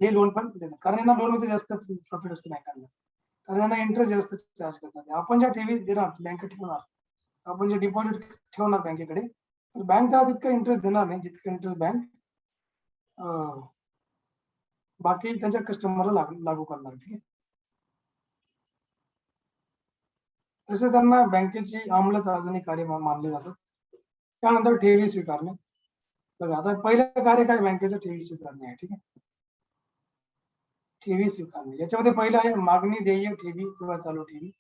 हे लोन पण देतात, कारण यांना लोन मध्ये जास्त प्रॉफिट असतो बँकांना, कारण यांना इंटरेस्ट जास्त चार्ज करतात. आपण ज्या ठेवी देणार, बँकेत ठेवणार, आपण जे डिपॉझिट ठेवणार बँकेकडे, तर बँक त्याला तितका इंटरेस्ट देणार नाही जितका इंटरेस्ट बँक बाकी त्यांच्या कस्टमरला लागू करणार. ठीक आहे. तसे त्यांना बँकेची अंमलबजावणी कार्य मानले जातात. त्यानंतर ठेवी स्वीकारणे. बघा, आता पहिलं कार्य काय बँकेचं? ठेवी स्वीकारणे आहे. ठीक आहे. ठेवी स्वीकारणे याच्यामध्ये पहिलं आहे मागणी देय ठेवी किंवा चालू ठेवी.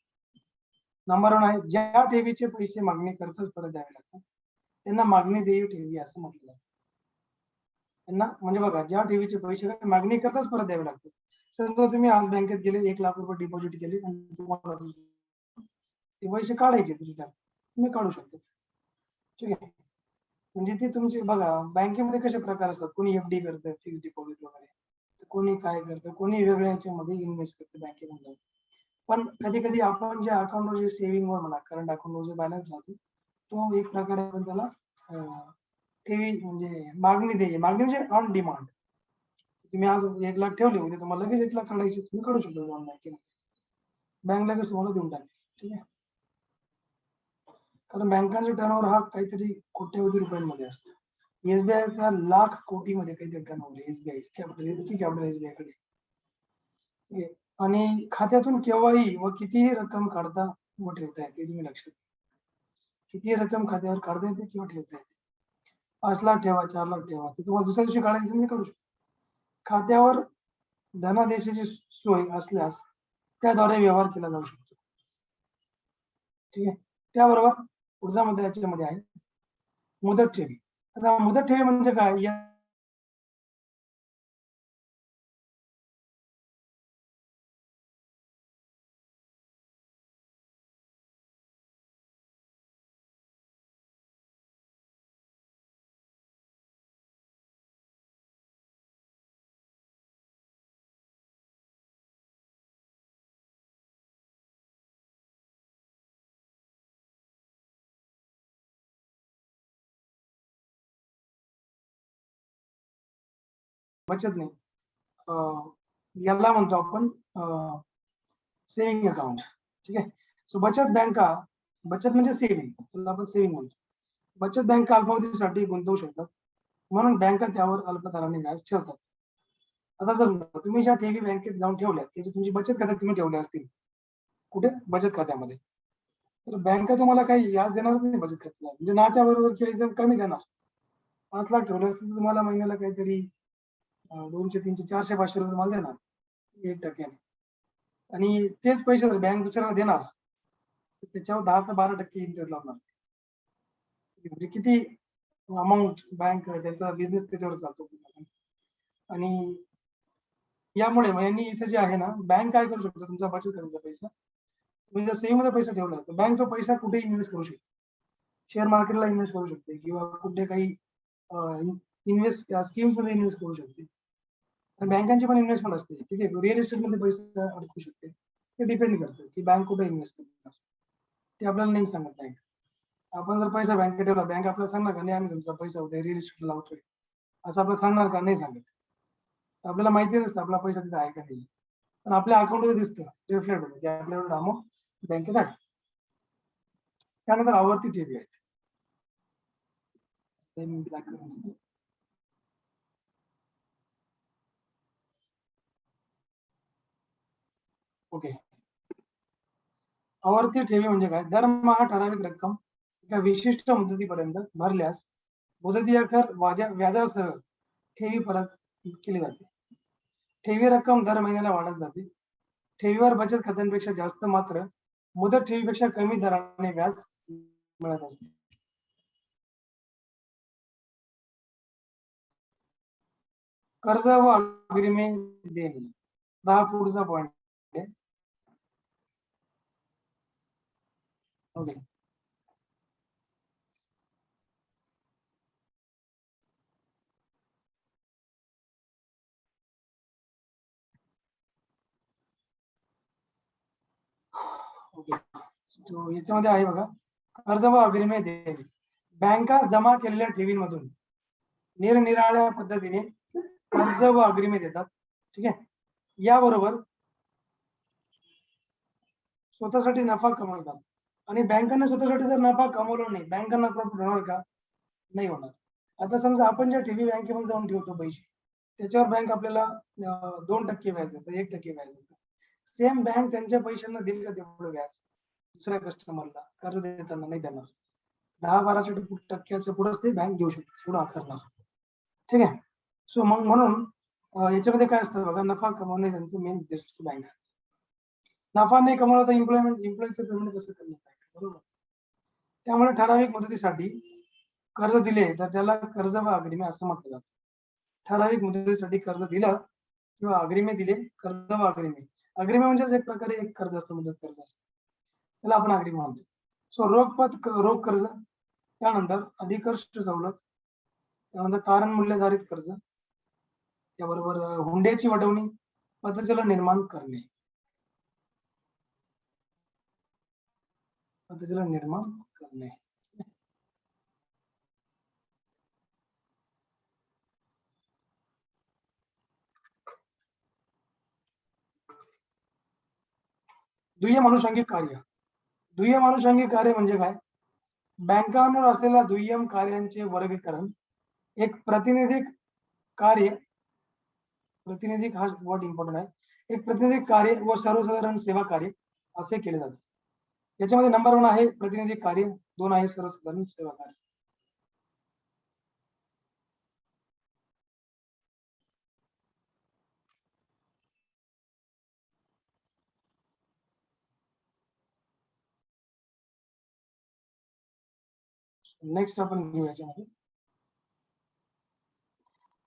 नंबर 1 आहे ज्या ठेवीचे पैसे मागणी करताच परत द्यावे लागतात त्यांना मागणी देय ठेवी असं म्हटलं जातं. त्यांना म्हणजे बघा, ज्या ठेवीचे पैसे मागणी करताच परत द्यावे लागतात. समजा तुम्ही आज बँकेत गेले, 1 लाख रुपये डिपॉझिट केले आणि तुम्हाला ते पैसे काढायचे रिटर्न, तुम्ही काढू शकता. ठीक आहे. म्हणजे ते तुमचे बघा, बँकेमध्ये कसे प्रकार असतात, कोणी एफडी करतं, फिक्स डिपॉझिट वगैरे, कोणी काय करतं, कोणी वेगळ्या याच्यामध्ये इन्व्हेस्ट करतं बँकेमध्ये. पण कधी कधी आपण जे अकाउंटवर जे सेव्हिंग वर म्हणा, करंट अकाउंटवर जो बॅलन्स राहतो तो एक प्रकारे आपण त्याला ठेवी म्हणजे मागणी देय. मागणी म्हणजे ऑन डिमांड. तुम्ही आज 1 लाख ठेवले, उद्या तुम्हाला लगेच 1 लाख काढायचे, तुम्ही काढू शकता जाऊन बँकेमध्ये, बँक लगेच तुम्हाला देऊन टाकेल. ठीक आहे. कारण बँकांचा टर्नओव्हर हा काहीतरी कोट्यवधी रुपयांमध्ये असतो. एसबीआयचा लाख कोटीमध्ये काहीतरी टर्नओव्हर आहे. एसबीआय कॅपिटल एसबीआयकडे. आणि खात्यातून केव्हाही व कितीही रक्कम काढता व ठेवता येते. तुम्ही लक्षात, किती रक्कम खात्यावर काढता येते किंवा ठेवता येते. 5 लाख ठेवा, 4 लाख ठेवा, ते तुम्हाला दुसऱ्या दिवशी काढायचं, तुम्ही काढू शकता. खात्यावर धनादेशाची सोय असल्यास त्याद्वारे व्यवहार केला जाऊ शकतो. ठीक आहे. त्याबरोबर पुढचा मुद्दा याच्यामध्ये आहे मुदत ठेवी. आता मुदत ठेवी म्हणजे काय? बचत नाही, याला म्हणतो आपण सेव्हिंग अकाउंट. ठीक आहे. सो बचत बँका, बचत म्हणजे सेव्हिंग, त्याला आपण सेव्हिंग म्हणतो. बचत बँका अल्पावधीसाठी गुंतवू शकतात, म्हणून बँका त्यावर अल्पदराने व्याज ठेवतात. आता समजा तुम्ही ज्या ठेवी बँकेत जाऊन ठेवल्या त्याची तुमची बचत खात्यात तुम्ही ठेवल्या असतील, कुठे? बचत खात्यामध्ये, तर बँका तुम्हाला काही व्याज देणारच नाही बचत खात्याला, म्हणजे नाच्या बरोबर किंवा एकदम कमी देणार. 5 लाख ठेवले असतील तर तुम्हाला महिन्याला काहीतरी 200, 300, 400, 500 रुपये तुम्हाला देणार. 8% आणि तेच पैसे बँक दुसऱ्याला देणार त्याच्यावर 10 ते 12% इंटरेस्ट लावणार. म्हणजे किती अमाऊंट बँक त्याचा बिझनेस त्याच्यावर चालतो. आणि यामुळे यांनी इथे जे आहे ना बँक काय करू शकतो तुमचा बचत करायचा पैसा तुम्ही जर सेव्हिंग मध्ये पैसा ठेवला तर बँक तो पैसा कुठे इन्व्हेस्ट करू शकते. शेअर मार्केटला इन्व्हेस्ट करू शकते किंवा कुठे काही इन्व्हेस्ट स्कीम्स मध्ये इन्व्हेस्ट करू शकते. आणि बँकांची पण इन्व्हेस्टमेंट असते ठीक आहे रिअल एस्टेट मध्ये पैसा अडकू शकते. ते डिपेंड करतं की बँक कुठे इन्व्हेस्ट करणार ते आपल्याला नाही सांगत बँक. आपण जर पैसा बँकेत ठेवला बँक आपल्याला सांगणार का नाही आम्ही तुमचा पैसा उद्या रिअल एस्टेट लावतोय असं आपल्याला सांगणार का नाही सांगत. आपल्याला माहिती नसतं आपला पैसा तिथे आहे का नाही पण आपल्या अकाउंटमध्ये दिसतं रिफ्लेक्ट होतं की आपल्याला अमाऊंट बँकेत आहे. त्यानंतर आवर्ती ठेवी आहेत. ते मी black करून देतो. ओके आवर्ती ठेवी म्हणजे काय दरमहा ठराविक रक्कम एका विशिष्ट मुदतीपर्यंत भरल्यास मुदती अखेर व्याजासह ठेवी परत केली जाते. ठेवी रक्कम दर महिन्याला वाढत जाते. ठेवीवर बचत खात्यांपेक्षा जास्त मात्र मुदत ठेवीपेक्षा कमी दराने व्याज मिळत असते. कर्ज व अग्रिमे देणे हा पुढचा पॉईंट आहे. ओके ओके याच्यामध्ये आहे बघा कर्ज व अग्रिमे देणे बँका जमा केलेल्या ठेवींमधून निरनिराळ्या पद्धतीने कर्ज व अग्रिमे देतात ठीक आहे. याबरोबर स्वतःसाठी नफा कमवतात आणि बँकांना स्वतःसाठी जर नफा कमवला नाही बँकांना प्रॉफिट होणार का नाही होणार. आता समजा आपण ज्या ठेवी बँकेमध्ये जाऊन ठेवतो पैसे त्याच्यावर बँक आपल्याला 2% व्याज देतं 1% व्याज देतं. सेम बँक त्यांच्या पैशांना देईल का तेवढं व्याज दुसऱ्या कस्टमरला कर्ज देताना नाही देणार. 10-12% पुढेच ते बँक देऊ शकते पुढे आकारणार ठीक आहे. सो मग म्हणून याच्यामध्ये काय असतं बघा नफा कमवणे त्यांचं मेन उद्देश असतो बँकांचा. नफा नाही कमवला तर एम्प्लॉईचं पेमेंट कसं करणार बरोबर. त्यामुळे ठराविक मुदतीसाठी कर्ज दिले तर त्याला कर्ज व अग्रिमे असं म्हटलं जातं. ठराविक मुदतीसाठी कर्ज दिलं किंवा अग्रिमे दिले कर्ज व अग्रिमे म्हणजे एक प्रकारे एक कर्ज असतं मुदत कर्ज असतं त्याला आपण अग्रिमे म्हणतो. सो रोख कर्ज त्यानंतर अधिकर्ष सवलत त्यानंतर तारण मूल्यधारित कर्ज त्याबरोबर हुंड्याची वटवणी पतचलन निर्माण करणे पतचलन निर्माण करणे. दुय्यम अनुषंगिक कार्य म्हणजे काय बँकांवर असलेल्या दुय्यम कार्यांचे वर्गीकरण एक प्रातिनिधिक हा वर्ड इम्पॉर्टंट आहे. एक प्रातिनिधिक कार्य व सर्वसाधारण सेवा कार्य असे केले जाते. याच्यामध्ये नंबर 1 आहे प्रातिनिधिक कार्य 2 आहे सर्वसाधारण सेवा कार्य. नेक्स्ट आपण घेऊ याच्यामध्ये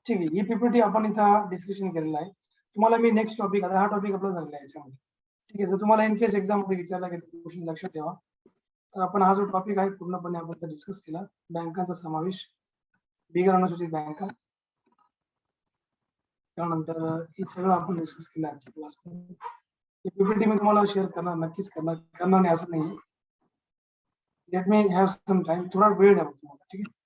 ठीक आहे. ही पीपीटी आपण इथं डिस्कशन केलेलं आहे. तुम्हाला मी नेक्स्ट टॉपिक आता हा टॉपिक आपला झालेला आहे याच्यामध्ये ठीक आहे. जर तुम्हाला इन केस एक्झाम मध्ये विचारला गेला क्वेश्चन लक्षात ठेवा तर आपण हा जो टॉपिक आहे पूर्णपणे आपण डिस्कस केला. बँकांचा समावेश बिगर अनुसूचित बँका त्यानंतर हे सगळं आपण डिस्कस केलं आजच्या क्लासमध्ये. पीपीटी मी तुम्हाला शेअर करणार नक्कीच करणार नाही असं नाही. Let me have some time थोडा वेळ द्या तुम्हाला ठीक आहे.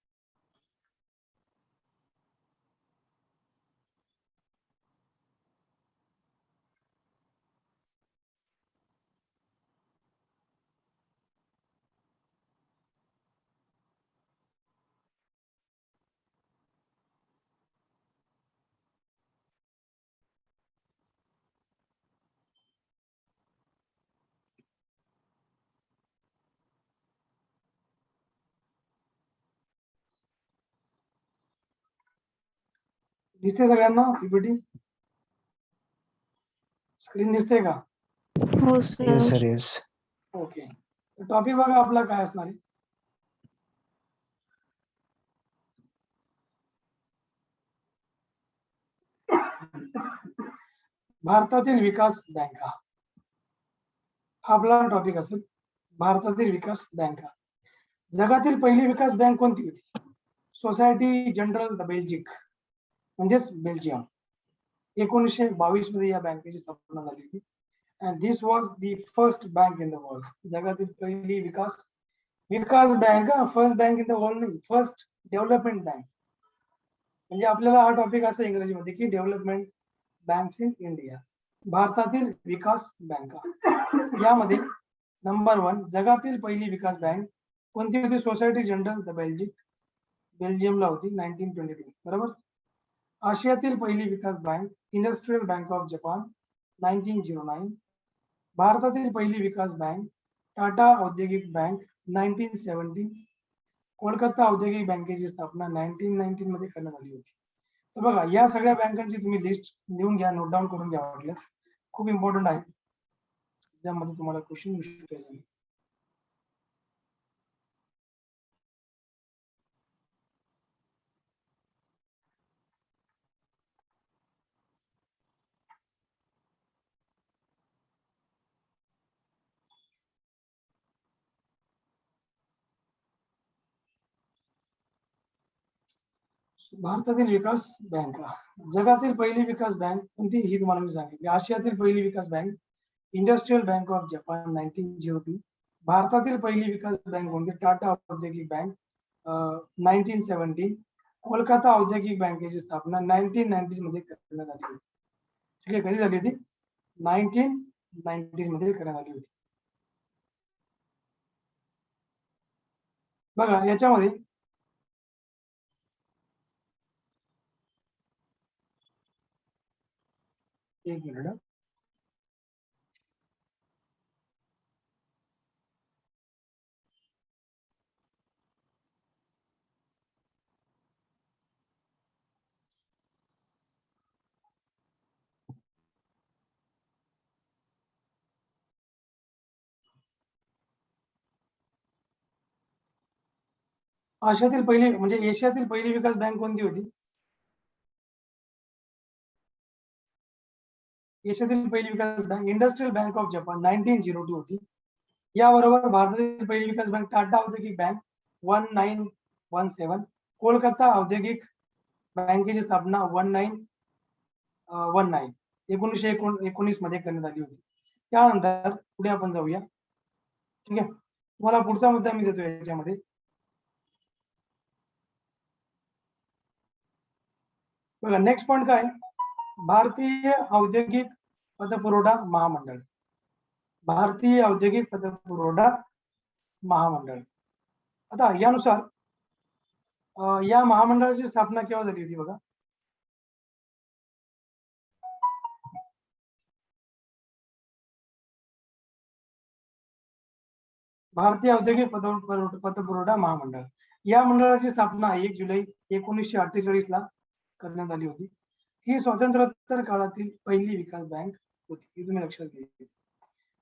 दिसते सगळ्यांना पीपीटी स्क्रीन दिसते का?
हो
Yes,
sir.
sir. Yes.
Okay. Topic बघा आपला काय असणार आहे. भारतातील विकास बँका हा आपला टॉपिक असेल. भारतातील विकास बँका. जगातील पहिली विकास बँक कोणती होती? सोसायटी जनरल द बेल्जिक म्हणजेच बेल्जियम. 1922 मध्ये या बँकेची स्थापना झाली होती. And this was the first bank in the world. जगातील पहिली विकास bank. First bank in the world नाही, फर्स्ट डेव्हलपमेंट बँक. म्हणजे आपल्याला हा टॉपिक असा इंग्रजीमध्ये की डेव्हलपमेंट बँक्स इन इंडिया. भारतातील विकास बँका यामध्ये नंबर 1 जगातील पहिली विकास बँक कोणती होती? सोसायटी जनरल द बेल्जिक, बेल्जियमला होती 1922. बरोबर. आशियातील पहिली विकास bank industrial bank of Japan 1909. भारतातील पहिली विकास बँक टाटा औद्योगिक बँक 1970. कोलकाता औद्योगिक बँकेची स्थापना 1919 मध्ये करण्यात आली होती. तर बघा या सगळ्या बँकांची तुम्ही लिस्ट लिहून घ्या, नोट डाऊन करून घ्या वाटल्यास. खूप इम्पॉर्टंट आहे, ज्यामध्ये तुम्हाला क्वेश्चन विचारले. भारतातील विकास बँका. जगातील पहिली विकास बँक कोणती ही तुम्हाला मी सांगितली. आशियातील पहिली विकास bank industrial bank of Japan 1902. भारतातील पहिली विकास बँक कोणती? टाटा औद्योगिक बँक 1917. कोलकाता औद्योगिक बँकेची स्थापना 1919 मध्ये करण्यात आली होती. ठीक आहे, कधी झाली होती? 1919 मध्ये करण्यात आली होती. बघा याच्यामध्ये एक मिनिट. आशियातील पहिली म्हणजे एशियातील पहिली विकास बँक कोणती होती? एशियातील पहिली विकास bank industrial bank of Japan 1902 होती. याबरोबर भारतातील पहिली विकास बँक टाटा औद्योगिक बँक 1917. कोलकाता औद्योगिक बँकेची स्थापना 1919 1919 मध्ये करण्यात आली होती. त्यानंतर पुढे आपण जाऊया. ठीक आहे, तुम्हाला पुढचा मुद्दा मी देतो याच्यामध्ये. बघा नेक्स्ट पॉइंट काय? भारतीय औद्योगिक पतपुरवठा महामंडळ. भारतीय औद्योगिक पतपुरवठा महामंडळ. आता यानुसार या महामंडळाची स्थापना केव्हा झाली होती? बघा भारतीय औद्योगिक पतपुरवठा महामंडळ या मंडळाची स्थापना 1 जुलै 1948 ला करण्यात आली होती. ही स्वातंत्र्योत्तर काळातील पहिली विकास बँक होती, ही तुम्ही लक्षात घ्यायची.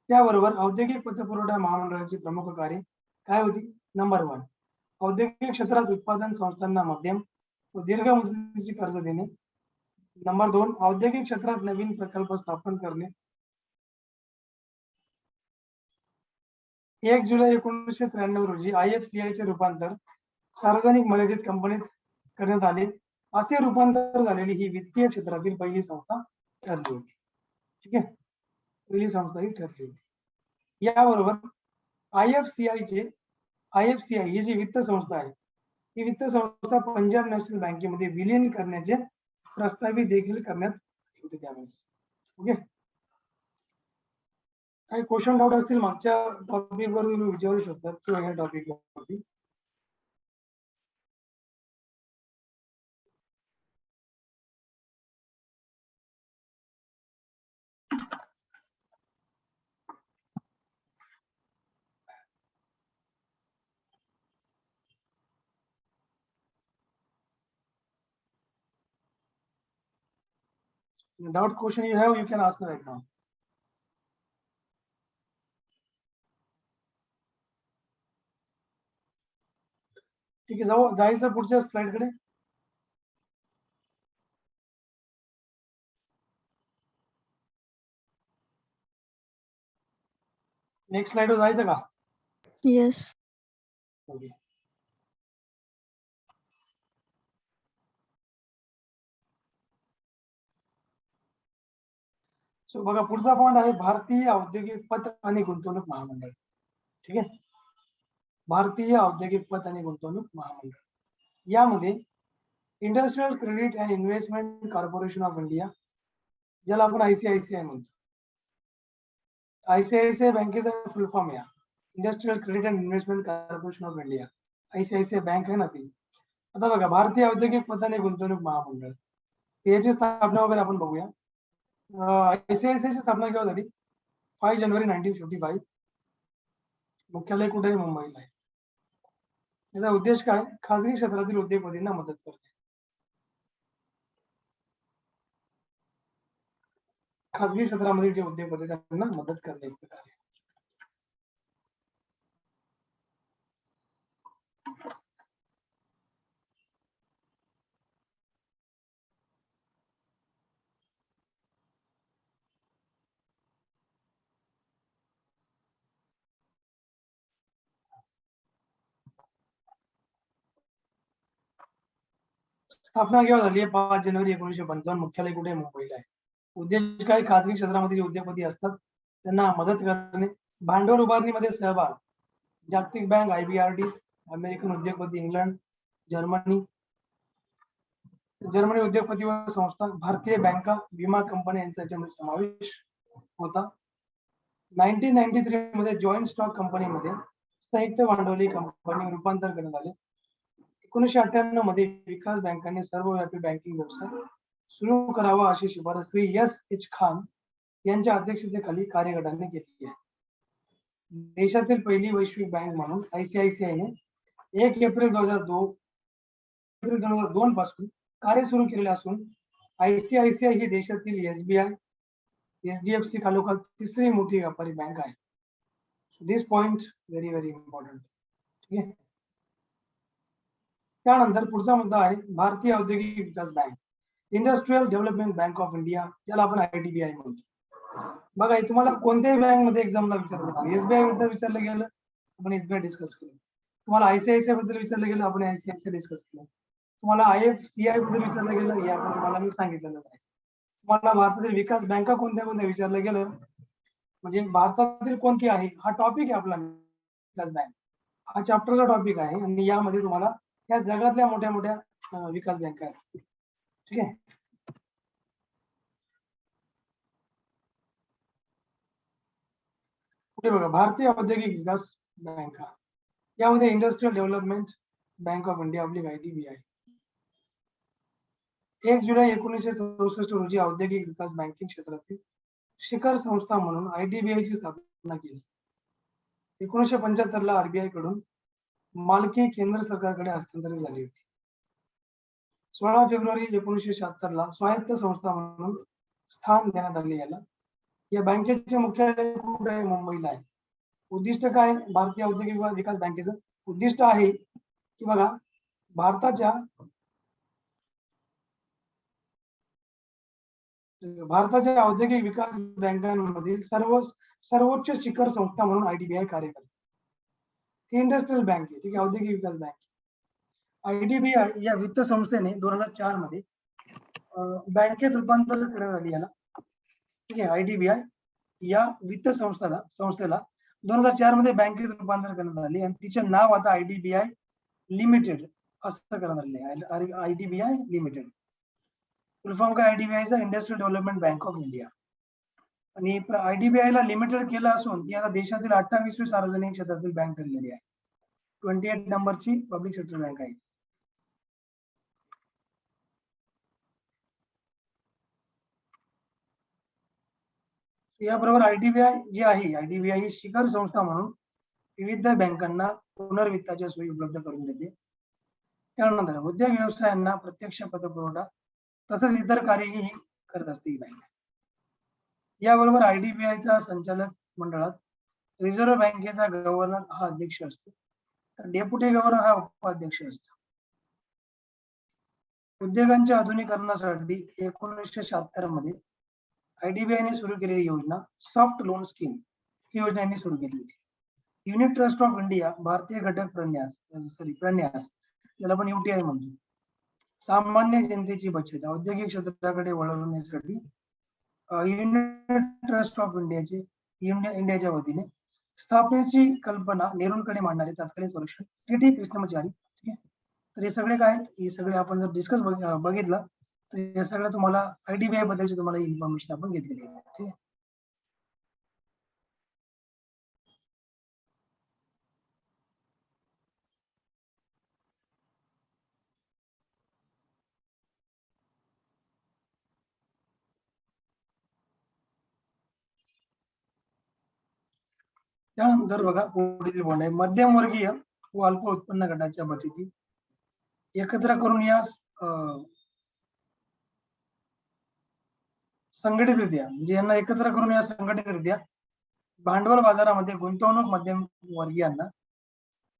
त्याबरोबर औद्योगिक पतपुरवठा महामंडळाची प्रमुख कार्य काय होती? नंबर 1 औद्योगिक क्षेत्रात उत्पादन संस्थांना मध्यम व दीर्घ मुदतीची कर्ज देणे. नंबर 2 औद्योगिक क्षेत्रात नवीन प्रकल्प स्थापन करणे. 1 जुलै 1993 रोजी IFCI चे रूपांतर सार्वजनिक मर्यादित कंपनीत करण्यात आले. असे रूपांतर झालेली ही वित्तीय क्षेत्रातील पहिली संस्था ठरली होती. ठीक आहे, पहिली संस्था ही ठरली होती. याबरोबर IFCI ही जी वित्त संस्था आहे, ही वित्त संस्था पंजाब नॅशनल बँकेमध्ये विलीन करण्याचे प्रस्तावित देखील करण्यात होते त्यावेळेस. ओके, काही क्वेश्चन डाऊट असतील मागच्या टॉपिक वर तुम्ही विचारू शकतात किंवा या टॉपिक वरती. Doubt question you have, you can ask right now. ठीक आहे, जायचं पुढच्या स्लाइड कडे. नेक्स्ट स्लाइड वर जायचं का?
Yes.
ओके. सो बघा, पुढचा पॉइंट आहे भारतीय औद्योगिक पत आणि गुंतवणूक महामंडळ. ठीक आहे, भारतीय औद्योगिक पत आणि गुंतवणूक महामंडळ यामध्ये industrial credit and investment corporation of India, ज्याला आपण ICICI म्हणतो. ICICI बँकेचा फुल फॉर्म या industrial credit and investment corporation of India. ICICI bank आहे ना ती. आता बघा, भारतीय औद्योगिक पत आणि गुंतवणूक महामंडळ याची स्थापना वगैरे आपण बघूया. ICICI ची स्थापना केव्हा झाली? 5 जानेवारी 1955. मुख्यालय कुठे आहे? मुंबईला आहे. याचा उद्देश काय? खासगी क्षेत्रातील उद्योगपतींना मदत करणे. खासगी क्षेत्रामधील जे उद्योगपती त्यांना मदत करणे एक प्रकारे. स्थापना केव्हा झाली? 5 जानेवारी 1955. मुख्यालय कुठे आहे? मुंबईला आहे. उद्देश काय? खासगी क्षेत्रामध्ये जे उद्योगपती असतात त्यांना मदत करणे, भांडवल उभारणीमध्ये सहभाग. जागतिक बँक, IBRD, अमेरिकन उद्योगपती, इंग्लंड, जर्मनी उद्योगपती व संस्था, भारतीय बँका, विमा कंपन्या यांचा याच्यामध्ये समावेश होता. 1993 मध्ये जॉईंट स्टॉक कंपनीमध्ये संयुक्त भांडवली कंपनी रूपांतर करण्यात आले. 1998 मध्ये विकास बँकांनी सर्वव्यापी बँकिंग व्यवसाय सुरू करावा अशी शिफारस श्री S.H. खान यांच्या अध्यक्षतेखाली कार्यगटाने केली आहे. देशातील पहिली वैश्विक बँक म्हणून ICICI ने 1 एप्रिल 2002 पासून कार्य सुरू केले असून ICICI ही देशातील SBI, HDFC खालोखाल तिसरी मोठी व्यापारी बँक आहे. This point very very important. ठीक आहे, त्यानंतर पुढचा मुद्दा आहे भारतीय औद्योगिक विकास bank, industrial development bank of India, ज्याला आपण IDBI म्हणतो. बघा, तुम्हाला कोणत्याही बँक मध्ये एक्झामला विचारलं जातं. SBI बद्दल विचारलं गेलं आपण SBI डिस्कस केलं. तुम्हाला ICICI बद्दल विचारलं गेलं आपण ICICI डिस्कस केलं. तुम्हाला IFCI बद्दल विचारलं गेलं हे आपण तुम्हाला मी सांगितलेलं आहे. तुम्हाला भारतातील विकास बँका कोणत्या कोणत्या विचारलं गेलं म्हणजे भारतातील कोणती आहे हा टॉपिक आहे आपला विकास बँक. हा चॅप्टरचा टॉपिक आहे आणि यामध्ये तुम्हाला या जगातल्या मोठ्या मोठ्या विकास बँका आहेत. ठीक आहे, पुढे बघा, भारतीय औद्योगिक विकास बँका यामध्ये industrial development bank of India IDBI 1 जुलै 1964 रोजी औद्योगिक विकास बँकिंग क्षेत्रातील शिखर संस्था म्हणून IDBI ची स्थापना केली. 1975 ला RBI कडून मालकी केंद्र सरकारकडे हस्तांतरित झाली होती. 16 फेब्रुवारी 1976 ला स्वायत्त संस्था म्हणून स्थान देण्यात आले याला. या बँकेचे मुख्यालय कुठे आहे? मुंबईला आहे. उद्दिष्ट काय? भारतीय औद्योगिक विकास बँकेचं उद्दिष्ट आहे की बघा, भारताच्या औद्योगिक विकास बँकांमधील सर्वोच्च शिखर संस्था म्हणून IDBI कार्य करते. इंडस्ट्रियल बँक आहे, ठीक आहे, औद्योगिक विकास बँक. IDBI या वित्त संस्थेने 2004 मध्ये बँकेत रूपांतर करण्यात आली याला. ठीक आहे, IDBI या वित्त संस्थेला 2004 मध्ये बँकेत रूपांतर करण्यात आले आणि तिचे नाव आता IDBI लिमिटेड असं करण्यात आले आहे. IDBI लिमिटेड फुल फॉर्म काय? IDBI चा industrial development bank of India. आणि IDBI ला लिमिटेड केलं असून ती आता देशातील 28वी सार्वजनिक क्षेत्रातील बँक ठरलेली आहे. 28 नंबरची पब्लिक सेक्टर बँक आहे. याबरोबर IDBI जी आहे, IDBI ही शिखर संस्था म्हणून विविध बँकांना पुनर्वित्ताच्या सोयी उपलब्ध करून देते. त्यानंतर उद्योग व्यवसायांना प्रत्यक्ष पतपुरवठा तसंच इतर कार्यही करत असते ही बँक. याबरोबर IDBI चा संचालक मंडळात रिझर्व्ह बँकेचा गव्हर्नर हा अध्यक्ष असतो. तर डेप्युटी गव्हर्नर हा उपाध्यक्ष असतो. उद्योगांच्या आधुनिकीकरणासाठी 1976 मध्ये IDBI सुरू केलेली योजना सॉफ्ट लोन स्कीम ही योजना यांनी सुरू केली होती. युनिट ट्रस्ट ऑफ इंडिया भारतीय घटक प्रन्यास याला आपण UTI म्हणतो. सामान्य जनतेची बचत औद्योगिक क्षेत्राकडे वळवण्यासाठी युनिट ट्रस्ट ऑफ इंडियाच्या वतीने स्थापनेची कल्पना नेहरूंकडे मांडणारे तत्कालीन संरक्षण TT कृष्णमाचारी. ठीक आहे. तर हे सगळे काय आहेत, हे सगळे आपण जर डिस्कस बघितलं तर हे सगळं तुम्हाला IDBI बद्दलची तुम्हाला इन्फॉर्मेशन आपण घेतलेली आहे. ठीक आहे. त्यानंतर बघा पुढील पॉईंट आहे मध्यमवर्गीय व अल्प उत्पन्न गटाच्या बचती एकत्र करून या संघटितरित्या म्हणजे यांना एकत्र करून या संघटितरित्या भांडवल बाजारामध्ये गुंतवणूक मध्यमवर्गीयांना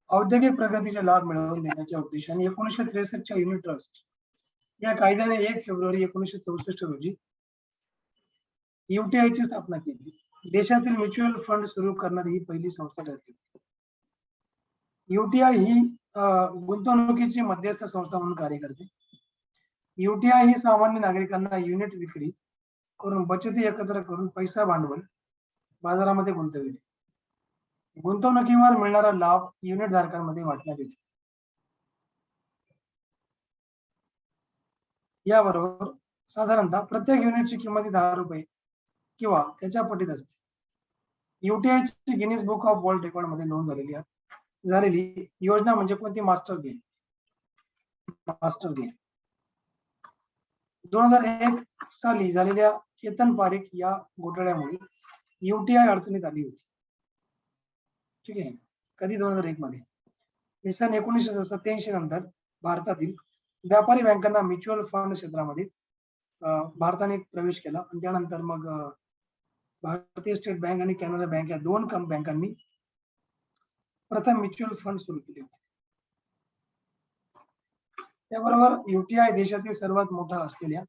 औद्योगिक प्रगतीचे लाभ मिळवून देण्याच्या उद्देशाने 1963च्या युनिट ट्रस्ट या कायद्याने 1 फेब्रुवारी 1964 रोजी UTI ची स्थापना केली. देशातील म्युच्युअल फंड सुरू करणारी ही पहिली संस्था ठरली. UTI ही गुंतवणुकीची मध्यस्थ संस्था म्हणून कार्य करते. UTI ही सामान्य नागरिकांना युनिट विक्री करून बचती एकत्र करून पैसा भांडवल बाजारामध्ये गुंतविते. गुंतवणुकीवर मिळणारा लाभ युनिट धारकांमध्ये वाटण्यात येतो. याबरोबर साधारणतः प्रत्येक युनिटची किंमत 10 रुपये किंवा त्याच्या पटीत असते. UTI ची Guinness book of world record मध्ये नोंद झालेली योजना म्हणजे कोणती मास्टर गेम 2001 साली झालेल्या केतन पारिख या घोटाळ्यामुळे UTI अडचणीत आली होती. ठीक आहे. कधी 2001 मध्ये सन 1987 नंतर भारतातील व्यापारी बँकांना म्युच्युअल फंड क्षेत्रामध्ये भारताने प्रवेश केला आणि त्यानंतर मग भारतीय स्टेट बँक आणि कॅनरा बँक या दोन बँकांनी प्रथम म्युच्युअल फंड सुरू केले होते. त्याबरोबर UTI देशातील सर्वात मोठा असलेल्या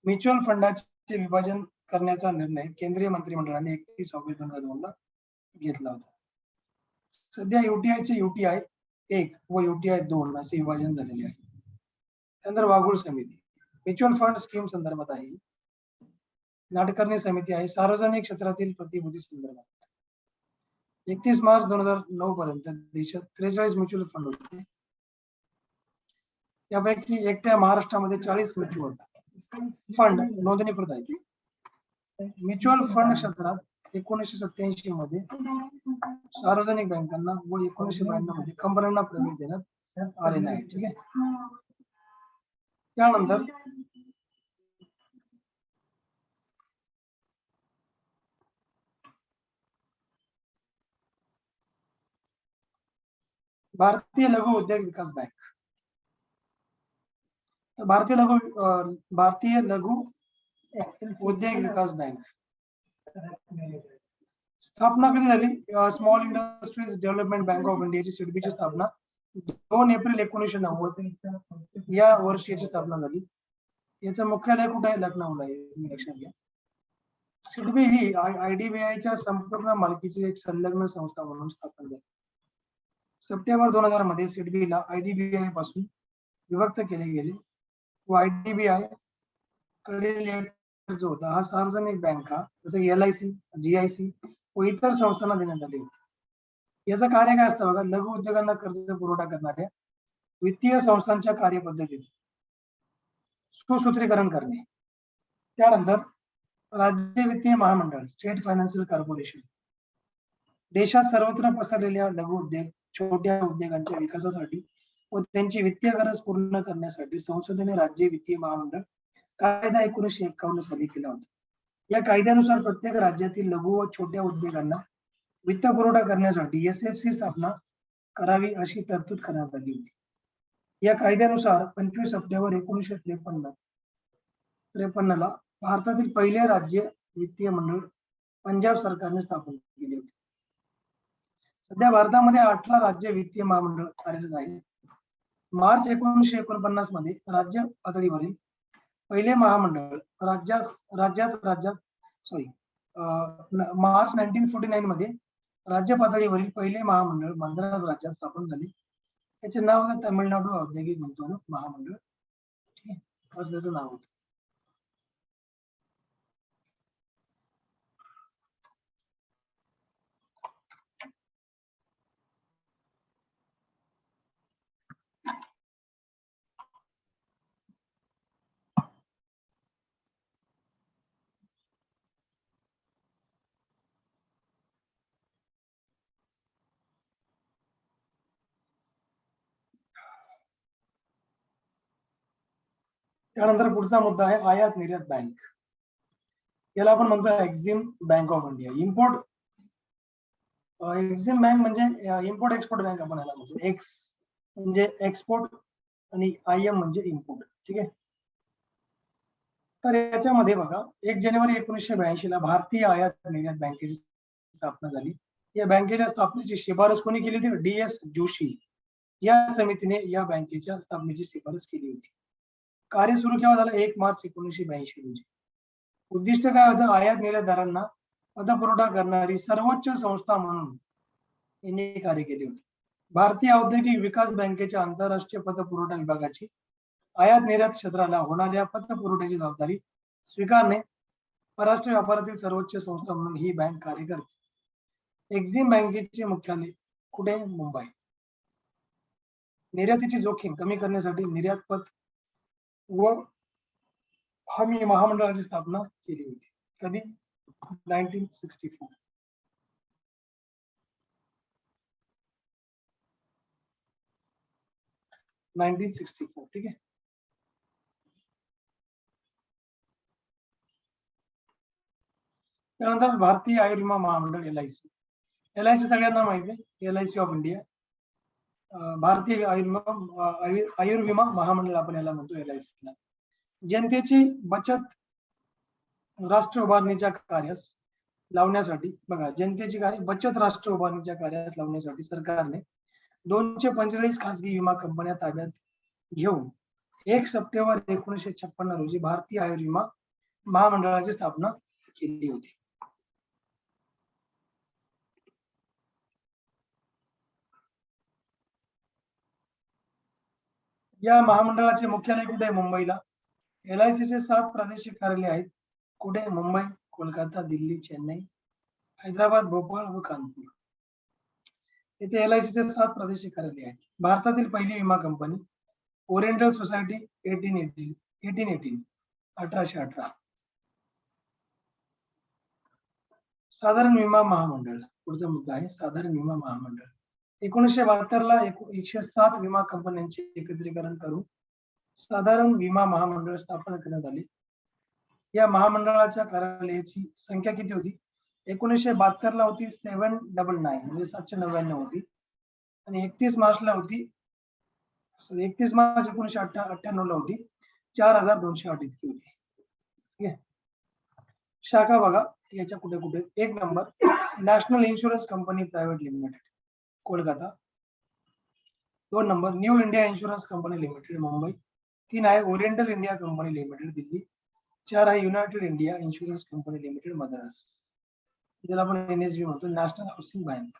म्युच्युअल फंडाचे विभाजन करण्याचा निर्णय केंद्रीय मंत्रिमंडळाने 31 ऑगस्ट 2002 ला घेतला होता. सध्या UTI चे UTI 1 व UTI 2 असे विभाजन झालेले आहे. त्यानंतर वाघूळ समिती म्युच्युअल फंड स्कीम संदर्भात आहे. नाडकर्णी समिती आहे सार्वजनिक क्षेत्रातील प्रतिभूती संदर्भात. 31 मार्च 2009 पर्यंत देशात 43 म्युच्युअल फंड होते. त्यापैकी एकट्या महाराष्ट्रामध्ये 40 म्युच्युअल फंड नोंदणीकृत आहेत. म्युच्युअल फंड क्षेत्रात 1987 मध्ये सार्वजनिक बँकांना व 1992 मध्ये कंपन्यांना प्रवेश देण्यात आलेला आहे. ठीक आहे. त्यानंतर भारतीय लघु उद्योग विकास बँक भारतीय लघु उद्योग विकास बँक स्थापना कधी झाली? Small industries development bank of इंडियाची सिडबीची स्थापना 2 एप्रिल 1990 या वर्षी याची स्थापना झाली. याचं मुख्यालय कुठे आहे? लखनौला आहे. लक्षात घ्या. सिडबी ही IDBIच्या संपूर्ण मालकीची एक संलग्न संस्था म्हणून स्थापन झाली. सप्टेंबर 2000 मध्ये सिडबीला IDBI पासून विभक्त केले गेले व IDBI कडे जो होता हा सार्वजनिक बँका जसे LIC, GIC व इतर संस्थांना देण्यात आले होते. याचं कार्य काय असतं बघा, लघु उद्योगांना कर्ज पुरवठा करणाऱ्या वित्तीय संस्थांच्या कार्यपद्धतीत सुसूत्रीकरण करणे. त्यानंतर राज्य वित्तीय महामंडळ स्टेट फायनान्शियल कॉर्पोरेशन देशात सर्वत्र पसरलेल्या लघु उद्योग छोट्या उद्योगांच्या विकासासाठी व त्यांची वित्तीय गरज पूर्ण करण्यासाठी संसदेने राज्य वित्तीय महामंडळ कायदा 1951 साली केला होता. या कायद्यानुसार प्रत्येक राज्यातील लघु व छोट्या उद्योगांना वित्त पुरवठा करण्यासाठी SFC स्थापना करावी अशी तरतूद करण्यात आली होती. या कायद्यानुसार 25 सप्टेंबर 1953 ला भारतातील पहिले राज्य वित्तीय मंडळ पंजाब सरकारने स्थापन केले होते. सध्या भारतामध्ये 18 राज्य वित्तीय महामंडळ कार्यरत आहेत. मार्च 1949 मध्ये राज्य पातळीवरील पहिले महामंडळ राज्यात मार्च 1949 मध्ये राज्य पातळीवरील पहिले महामंडळ मद्रास राज्यात स्थापन झाले. त्याचे नाव आहे तामिळनाडू औद्योगिक गुंतवणूक महामंडळ. ठीक आहे, असं त्याचं नाव होतं. त्यानंतर पुढचा मुद्दा आहे आयात निर्यात बँक. याला आपण म्हणतो Exim bank of India. Exim bank म्हणजे इम्पोर्ट एक्सपोर्ट बँक आपण याला म्हणतो. एक्स म्हणजे एक्सपोर्ट आणि IM म्हणजे इम्पोर्ट. ठीक आहे. तर याच्यामध्ये बघा 1 जानेवारी 1982 ला भारतीय आयात निर्यात बँकेची स्थापना झाली. या बँकेच्या स्थापनेची शिफारस कोणी केली होती? DS जोशी या समितीने या बँकेच्या स्थापनेची शिफारस केली होती. कार्य सुरू केव्हा झालं? 1 मार्च 1982 रोजी. उद्दिष्ट काय होतं? आयात निर्यातदारांना पतपुरवठा करणारी सर्वोच्च संस्था म्हणून यांनी कार्य केले होते. भारतीय औद्योगिक विकास बँकेच्या आंतरराष्ट्रीय पतपुरवठा विभागाची आयात निर्यात क्षेत्राला होणाऱ्या पतपुरवठ्याची जबाबदारी स्वीकारणे परराष्ट्र व्यापारातील सर्वोच्च संस्था म्हणून ही बँक कार्य करते. एक्झिम बँकेचे मुख्यालय कुठे? मुंबई. निर्यातीची जोखीम कमी करण्यासाठी निर्यात पत व हमी महामंडळाची स्थापना केली होती. कधी? 1964. ठीक आहे. त्यानंतर भारतीय आयुर्विमा महामंडळ LIC. LIC सगळ्यांना माहिती आहे, LIC ऑफ इंडिया. भारतीय आयुर्विमा महामंडळ आपण याला म्हणतो LIC ला. जनतेची बचत राष्ट्र उभारणीच्या कार्यास लावण्यासाठी बघा, जनतेची काय बचत राष्ट्र उभारणीच्या कार्यास लावण्यासाठी सरकारने 245 खासगी विमा कंपन्या ताब्यात घेऊन 1 सप्टेंबर 1956 रोजी भारतीय आयुर्विमा महामंडळाची स्थापना केली होती. या महामंडळाचे मुख्यालय कुठे आहे? मुंबईला. LIC चे 7 प्रादेशिक कार्यालय आहेत. कुठे? मुंबई, कोलकाता, दिल्ली, चेन्नई, हैदराबाद, भोपाळ व कानपूर. येथे LIC चे 7 प्रादेशिक कार्यालय आहेत. भारतातील पहिली विमा कंपनी ओरिएंटल सोसायटी 1818. साधारण विमा महामंडळ पुढचा मुद्दा आहे. साधारण विमा महामंडळ 1972 ला 107 विमा कंपन्यांचे एकत्रीकरण करून साधारण विमा महामंडळ स्थापन करण्यात आले. या महामंडळाच्या कार्यालयाची संख्या किती होती? 1972 ला होती 799 म्हणजे 799 होती आणि 31 मार्चला होती 31 मार्च 1998 ला होती 4208 इतकी होती. ठीक आहे. शाखा बघा याच्या कुठे कुठे. 1 number national insurance company private limited Kolkata. 2 number new India insurance company limited Mumbai. 3 आहे oriental India company limited Delhi. 4 आहे United India insurance company limited Madras. ज्याला आपण NHB म्हणतो, नॅशनल हाऊसिंग बँक.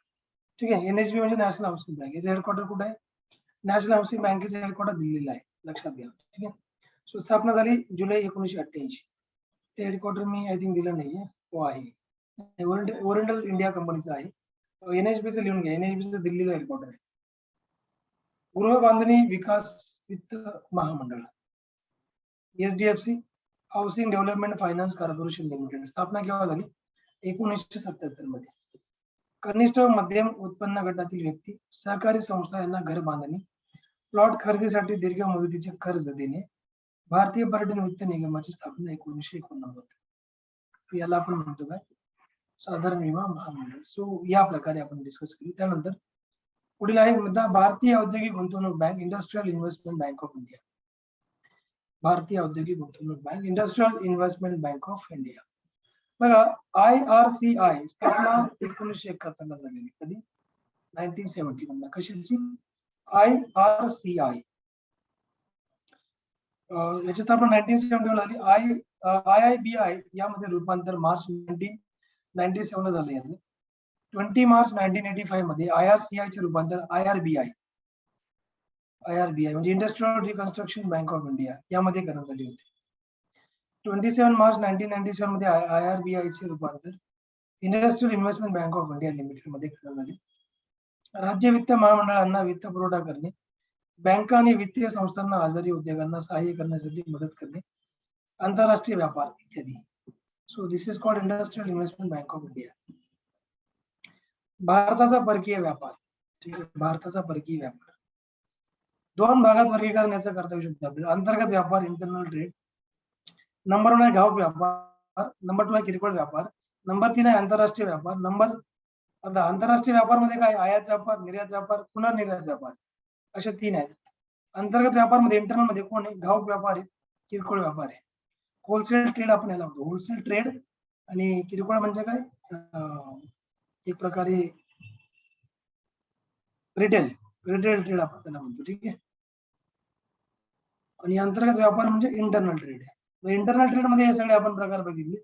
ठीक आहे. NHB म्हणजे नॅशनल हाऊसिंग बँक. याचं हेडक्वार्टर कुठे आहे? नॅशनल हाऊसिंग बँकेचं हेडक्वार्टर दिल्लीला आहे, लक्षात घ्या. ठीक आहे. सो स्थापना झाली जुलै 1988. ते हेडक्वार्टर मी आय थिंक दिलं नाहीये, तो आहे ओरिएंटल इंडिया कंपनीचा आहे. NHB चं लिहून घ्या, NHB चं दिल्लीला हेडक्वार्टर आहे. गृह बांधणी विकास वित्त महामंडळ SDFC housing development finance corporation limited. स्थापना केव्हा झाली? 1977 मध्ये. कनिष्ठ व मध्यम उत्पन्न गटातील व्यक्ती, सहकारी संस्था यांना घर बांधणी, प्लॉट खरेदीसाठी दीर्घ मुदतीचे कर्ज देणे. भारतीय पर्यटन वित्त निगमाची स्थापना 1989. याला आपण म्हणतो काय? साधारण विमा महामंडळ. सो या प्रकारे आपण डिस्कस केली. त्यानंतर पुढील आहे मुद्दा भारतीय औद्योगिक गुंतवणूक bank industrial investment bank of India. भारतीय औद्योगिक गुंतवणूक bank industrial investment bank of India. बघा IRCI स्थापना 1971 ला झालेली. कधी? 1971 कशाची IRCI याची स्थापना 1971 झाली. IIBI यामध्ये रूपांतर मार्च 1997 झालं याचं. 20 मार्च 1985 मध्ये IRCI चे रूपांतर IRBI म्हणजे industrial reconstruction bank of India यामध्ये करण्यात आली होती. 27 मार्च 1997 मध्ये IRBI चे रूपांतर industrial investment bank of India limited मध्ये करण्यात आले. राज्य वित्त महामंडळांना वित्त पुरवठा करणे, बँका आणि वित्तीय संस्थांना आजारी उद्योगांना सहाय्य करण्यासाठी मदत करणे, आंतरराष्ट्रीय व्यापार इत्यादी. So this is called industrial investment bank of India. भारताचा परकीय व्यापार. ठीक आहे, भारताचा परकीय व्यापार दोन भागात वर्गीकरण याचं करता येऊ शकतं आपल्याला. अंतर्गत व्यापार इंटरनल ट्रेड. नंबर 1 आहे घाऊक व्यापार, नंबर 2 आहे किरकोळ व्यापार, नंबर 3 आहे आंतरराष्ट्रीय व्यापार. आता आंतरराष्ट्रीय व्यापार मध्ये काय आयात व्यापार, निर्यात व्यापार, पुनर्निर्यात व्यापार असे 3 आहेत. अंतर्गत व्यापार मध्ये इंटरनल मध्ये कोण आहे घाऊक व्यापार आहे, किरकोळ व्यापार आहे. होलसेल ट्रेड आपण याला म्हणतो. होलसेल ट्रेड आणि किरकोळ म्हणजे काय एक प्रकारे रिटेल ट्रेड आपण त्याला म्हणतो. ठीक आहे. आणि अंतर्गत व्यापार म्हणजे इंटरनल ट्रेड आहे. इंटरनल ट्रेड मध्ये हे सगळे आपण प्रकार बघितले,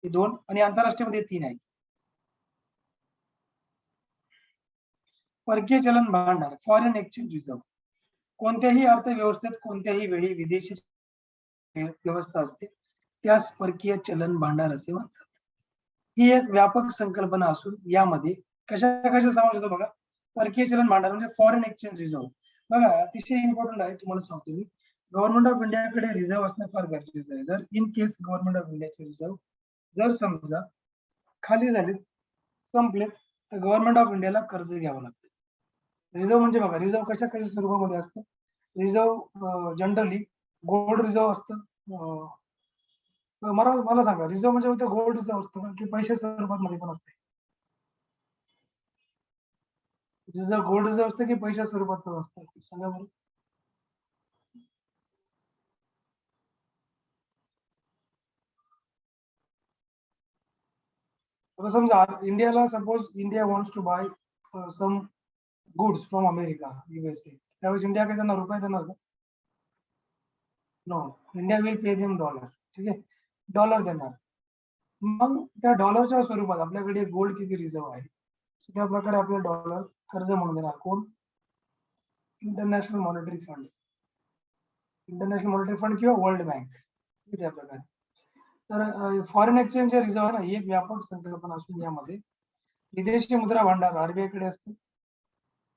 हे 2 आणि आंतरराष्ट्रीय मध्ये 3 आहेत. परकीय चलन भांडार फॉरेन एक्सचेंज रिझर्व्ह. कोणत्याही अर्थव्यवस्थेत कोणत्याही वेळी विदेशी व्यवस्था असते त्यास परकीय चलन भांडार असे म्हणतात. ही एक व्यापक संकल्पना असून यामध्ये कशा समावेश होतो बघा. परकीय चलन भांडार म्हणजे फॉरेन एक्सचेंज रिझर्व्ह. बघा अतिशय इम्पॉर्टंट आहे, तुम्हाला सांगतो मी. गव्हर्नमेंट ऑफ इंडियाकडे रिझर्व्ह असणं फार गरजेचं आहे. जर इन केस गव्हर्नमेंट ऑफ इंडियाचे रिझर्व्ह जर समजा खाली झाले, संपले, तर गव्हर्नमेंट ऑफ इंडियाला कर्ज घ्यावं लागतं. रिझर्व्ह म्हणजे बघा, रिझर्व्ह कशा स्वरूपामध्ये असतं. रिझर्व्ह जनरली गोल्ड रिझर्व्ह असतं. मला सांगा, रिझर्व्ह म्हणजे गोल्ड रिझर्व्ह असतं की पैसे स्वरूपात मध्ये पण असते. रिझर्व्ह गोल्ड रिझर्व्ह असतं की पैशा स्वरूपात पण असतं, सांगा बरं. आता समजा इंडियाला suppose India wants to buy some goods from America USA, त्यावेळेस इंडिया काय त्यांना रुपये देणार का? No, India will pay them dollar. ठीक आहे, डॉलर देणार. मग त्या डॉलरच्या स्वरूपात आपल्याकडे गोल्ड किती रिझर्व्ह आहे त्या प्रकारे आपले डॉलर कर्ज म्हणून देणार. कोण? International monetary fund. International monetary fund किंवा वर्ल्ड बँक. त्या प्रकारे. तर फॉरेन एक्सचेंज रिझर्व्ह ना ही एक व्यापक संकल्पना असून यामध्ये विदेशी मुद्रा भांडार RBI कडे असते.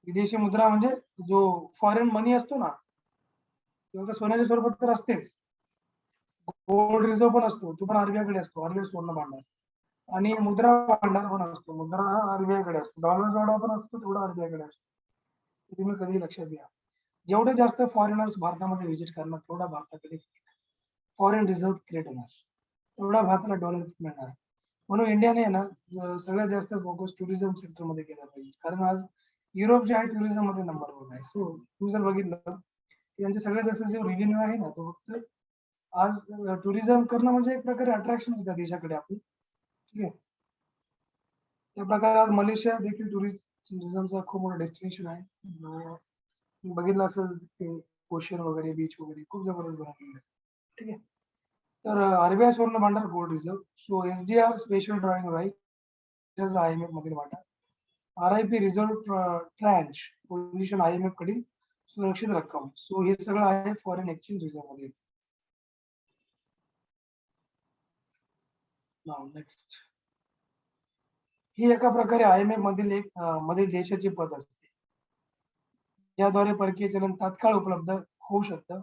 विदेशी मुद्रा म्हणजे जो फॉरेन मनी असतो ना, तेव्हा सोन्याच्या स्वरूपात तर असतेच. गोल्ड रिझर्व्ह पण असतो, तो पण RBI कडे असतो. RBI सोनं भांडार. आणि मुद्रा भांडार पण असतो. मुद्रा हा RBI कडे असतो. डॉलर जेवढा पण असतो तेवढा RBI कडे असतो. तुम्ही कधी लक्षात घ्या. जेवढे जास्त फॉरेनर्स भारतामध्ये व्हिजिट करणार तेवढा भारताकडे फॉरेन रिझर्व्ह क्रिएट होणार, तेवढा भारताला डॉलर मिळणार. म्हणून इंडियाने ना सगळ्यात जास्त फोकस टुरिझम सेक्टर मध्ये केला पाहिजे. कारण आज युरोप जे आहे टुरिझम मध्ये नंबर 1 आहे. सो तुम्ही जर बघितलं यांचे सगळ्यात जास्त जो रेव्हेन्यू आहे ना तो फक्त आज टुरिझम करणं म्हणजे एक प्रकारे अट्रॅक्शन होतं देशाकडे आपली. ठीक आहे. त्या प्रकारे आज मलेशिया देखील टुरिझमचा खूप मोठा डेस्टिनेशन आहे. बघितलं असेल ते ओशन वगैरे, बीच वगैरे खूप जबरदस्त बनवलेलं आहे. ठीक आहे. तर RBI स्वर्ण भांडार gold reserve. So SDR special drawing right IMF मधील वाटा. RIP reserve tranche position IMF कडील सुरक्षित रक्कम. सो हे सगळं आहे फॉरेन एक्सचेंज रिझर्व्ह मध्ये. नेक्स्ट, ही एका प्रकारे IMF मधील देशाची पद असते ज्याद्वारे परकीय चलन तात्काळ उपलब्ध होऊ शकतं.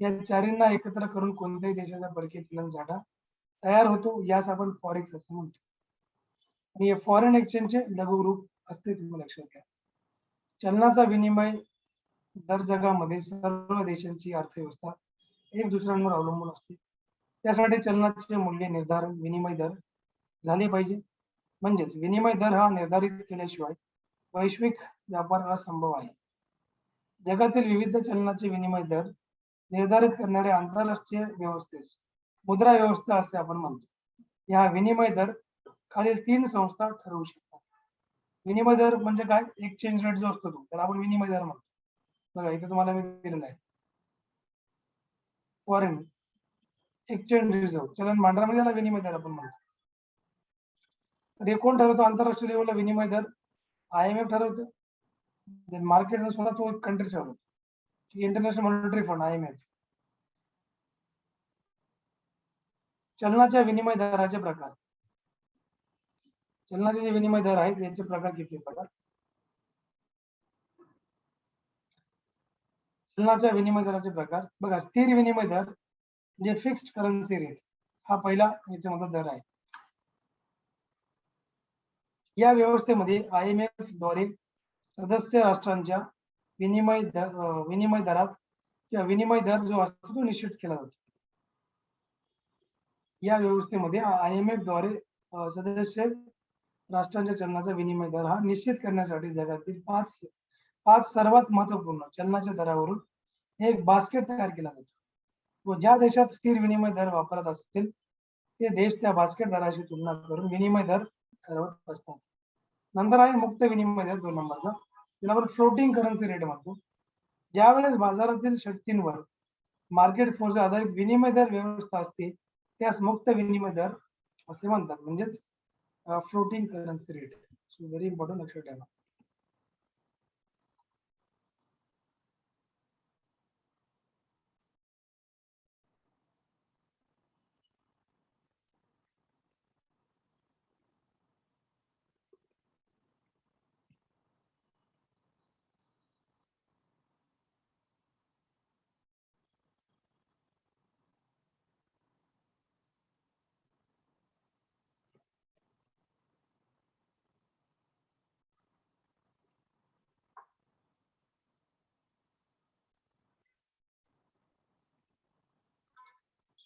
या चारींना एकत्र करून कोणत्याही देशाचा परकीय चलन साठा तयार होतो, यास आपण फॉरेक्स असं म्हणतो. आणि फॉरेन एक्सचेंजचे लघुरूप असते, तुम्ही लक्षात घ्या. चलनाचा विनिमय दर जगामध्ये सर्व देशांची अर्थव्यवस्था एक दुसऱ्यांवर अवलंबून असते. त्यासाठी चलनाचे मूल्य निर्धारण विनिमय दर झाले पाहिजे. म्हणजेच विनिमय दर हा निर्धारित केल्याशिवाय वैश्विक व्यापार असंभव आहे. जगातील विविध चलनाचे विनिमय दर निर्धारित करणाऱ्या आंतरराष्ट्रीय व्यवस्थेस मुद्रा व्यवस्था असे आपण म्हणतो. या विनिमय दर खालील 3 संस्था ठरवू शकतात. विनिमय दर म्हणजे काय, एक्सचेंज रेट जो असतो तो त्याला आपण विनिमय दर म्हणतो. बघा इथे तुम्हाला मी दिलेला आहे फॉरेन एक्सचेंज रिझर्व चलन भांडारामध्ये याला विनिमय दर आपण म्हणतो. तर हे कोण ठरवतो आंतरराष्ट्रीय लेवलला विनिमय दर? IMF ठरवतो. मार्केट सुद्धा तो एक कंट्री ठरवतो, इंटरनॅशनल मॉनिटरी फंड IMF. चलनाच्या विनिमय दराचे प्रकार. चलनाचे जे विनिमय दर आहेत यांचे प्रकार किती प्रकार? चलनाच्या विनिमय दराचे प्रकार बघा, स्थिर विनिमय दर म्हणजे फिक्स्ड करन्सी रेट हा पहिला याच्यामधला दर आहे. या व्यवस्थेमध्ये IMF द्वारे सदस्य राष्ट्रांच्या विनिमय दरात किंवा विनिमय दर जो असतो तो निश्चित केला जातो. या व्यवस्थेमध्ये IMF द्वारे सदस्य राष्ट्रांच्या चलनाचा विनिमय दर हा निश्चित करण्यासाठी जगातील पाच सर्वात महत्वपूर्ण चलनाच्या दरावरून एक बास्केट तयार केला जातो व ज्या देशात स्थिर विनिमय दर वापरत असतील ते देश त्या बास्केट दराची तुलना करून विनिमय दर ठरवत असतात. नंतर आहे मुक्त विनिमय दर 2 नंबरचा, त्याला आपण फ्लोटिंग करन्सी रेट म्हणतो. ज्यावेळेस बाजारातील शक्तींवर मार्केट फोर्स आधारित विनिमय दर व्यवस्था असते त्यास मुक्त विनिमय दर असे म्हणतात, म्हणजेच floating currency rate. So very important, लक्षात ठेवा.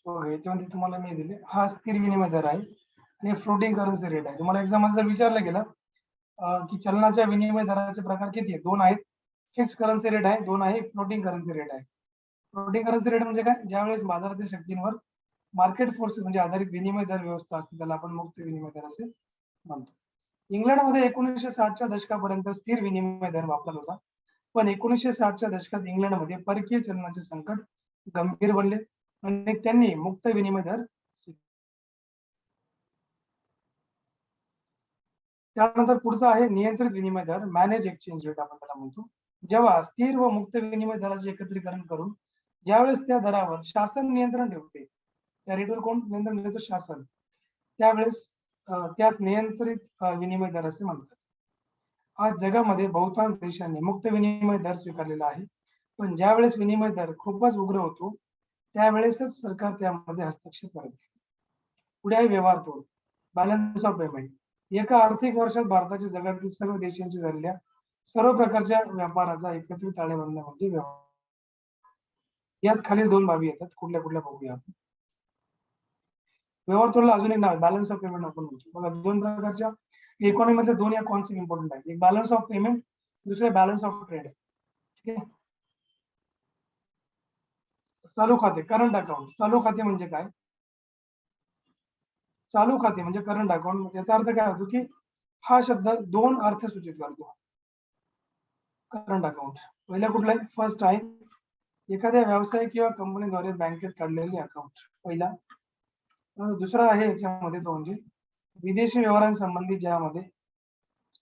याच्यामध्ये तुम्हाला मी दिले हा स्थिर विनिमय दर आहे आणि फ्लोटिंग करन्सी रेट आहे. तुम्हाला एक्झाम मध्ये विचारलं गेलं की चलनाच्या विनिमय दराचे प्रकार किती आहेत? 2 आहेत. फिक्स करन्सी रेट आहे, 2 आहे फ्लोटिंग करन्सी रेट आहे. फ्लोटिंग करन्सी रेट म्हणजे काय? ज्यावेळेस बाजारातील शक्तींवर मार्केट फोर्स म्हणजे आधारित विनिमय दर व्यवस्था असते त्याला आपण मुक्त विनिमय दर असे म्हणतो. इंग्लंडमध्ये 1960च्या दशकापर्यंत स्थिर विनिमय दर वापरला होता, पण 1960च्या दशकात इंग्लंडमध्ये परकीय चलनाचे संकट गंभीर बनले आणि त्यांनी मुक्त विनिमय दर. त्यानंतर पुढचा आहे नियंत्रित विनिमय दर, मॅनेज एक्सचेंज रेट आपण त्याला म्हणतो. जेव्हा स्थिर व मुक्त विनिमय दराचे एकत्रीकरण करून ज्यावेळेस त्या दरावर शासन नियंत्रण ठेवते, त्या रेटवर कोण नियंत्रण ठेवतो? शासन. त्यावेळेस त्यास नियंत्रित विनिमय दर असे म्हणतात. आज जगामध्ये बहुतांश देशांनी मुक्त विनिमय दर स्वीकारलेला आहे, पण ज्यावेळेस विनिमय दर खूपच उग्र होतो त्यावेळेसच सरकार त्यामध्ये हस्तक्षेप करते. पुढे आहे व्यवहार तोड, बॅलन्स ऑफ पेमेंट. एका आर्थिक वर्षात भारताच्या जगातील सर्व देशांची झालेल्या सर्व प्रकारच्या व्यापाराचा एकत्रित ताळेबंद म्हणजे व्यवहार. यात खालील 2 बाबी येतात, कुठल्या बघूया आपण. व्यवहार तोडला अजून एक नाव बॅलन्स ऑफ पेमेंट आपण म्हणतो. बघा 2 प्रकारच्या इकॉनॉमी मध्ये 2 या कॉन्सेप्ट इम्पॉर्टंट आहेत. एक बॅलन्स ऑफ पेमेंट, दुसरे बॅलन्स ऑफ ट्रेड. ठीक आहे. चालू खाते, करंट अकाउंट. चालू खाते म्हणजे काय? चालू खाते म्हणजे करंट अकाउंट. याचा अर्थ काय होतो की हा शब्द 2 अर्थ सूचित करतो. करंट अकाउंट पहिला कुठला आहे? फर्स्ट आहे एखाद्या व्यवसाय किंवा कंपनीद्वारे बँकेत काढलेले अकाउंट पहिला. दुसरा आहे याच्यामध्ये तो म्हणजे विदेशी व्यवहारांसंबंधी ज्यामध्ये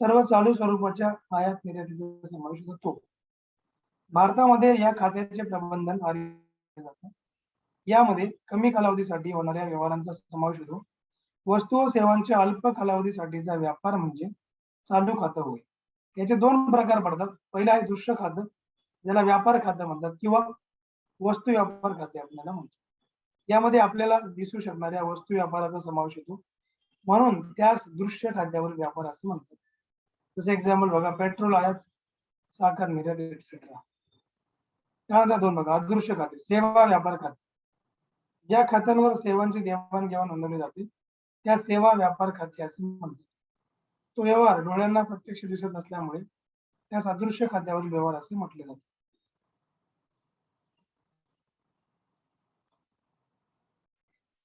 सर्व चालू स्वरूपाच्या आयात निर्यातीचा समावेश होतो. भारतामध्ये या खात्याचे प्रबंधन केले जाते. यामध्ये कमी कालावधीसाठी होणाऱ्या व्यवहारांचा समावेश होतो. वस्तू व सेवांच्या अल्प कालावधीसाठीचा व्यापार म्हणजे चालू खातं होय. याचे 2 प्रकार पडतात. पहिला आहे दृश्य खातं, ज्याला व्यापार खातं म्हणतात किंवा वस्तू व्यापार खाते आपल्याला म्हणतो. यामध्ये आपल्याला दिसू शकणाऱ्या वस्तू व्यापाराचा समावेश होतो, म्हणून त्यास दृश्य खात्यावर व्यापार असे म्हणतात. जसे एक्झाम्पल बघा, पेट्रोल आयात, साखर निर्यात एक्सेट्रा. त्यानंतर 2 बघा, अदृश्य खाते, सेवा व्यापार खाते. ज्या खात्यांवर सेवांची देवाणघेवाण नोंदवली जाते त्या सेवा व्यापार खाते असे म्हणतात. तो व्यवहार डोळ्यांना प्रत्यक्ष दिसत नसल्यामुळे त्यास अदृश्य खात्यावरील व्यवहार असे म्हटले जाते.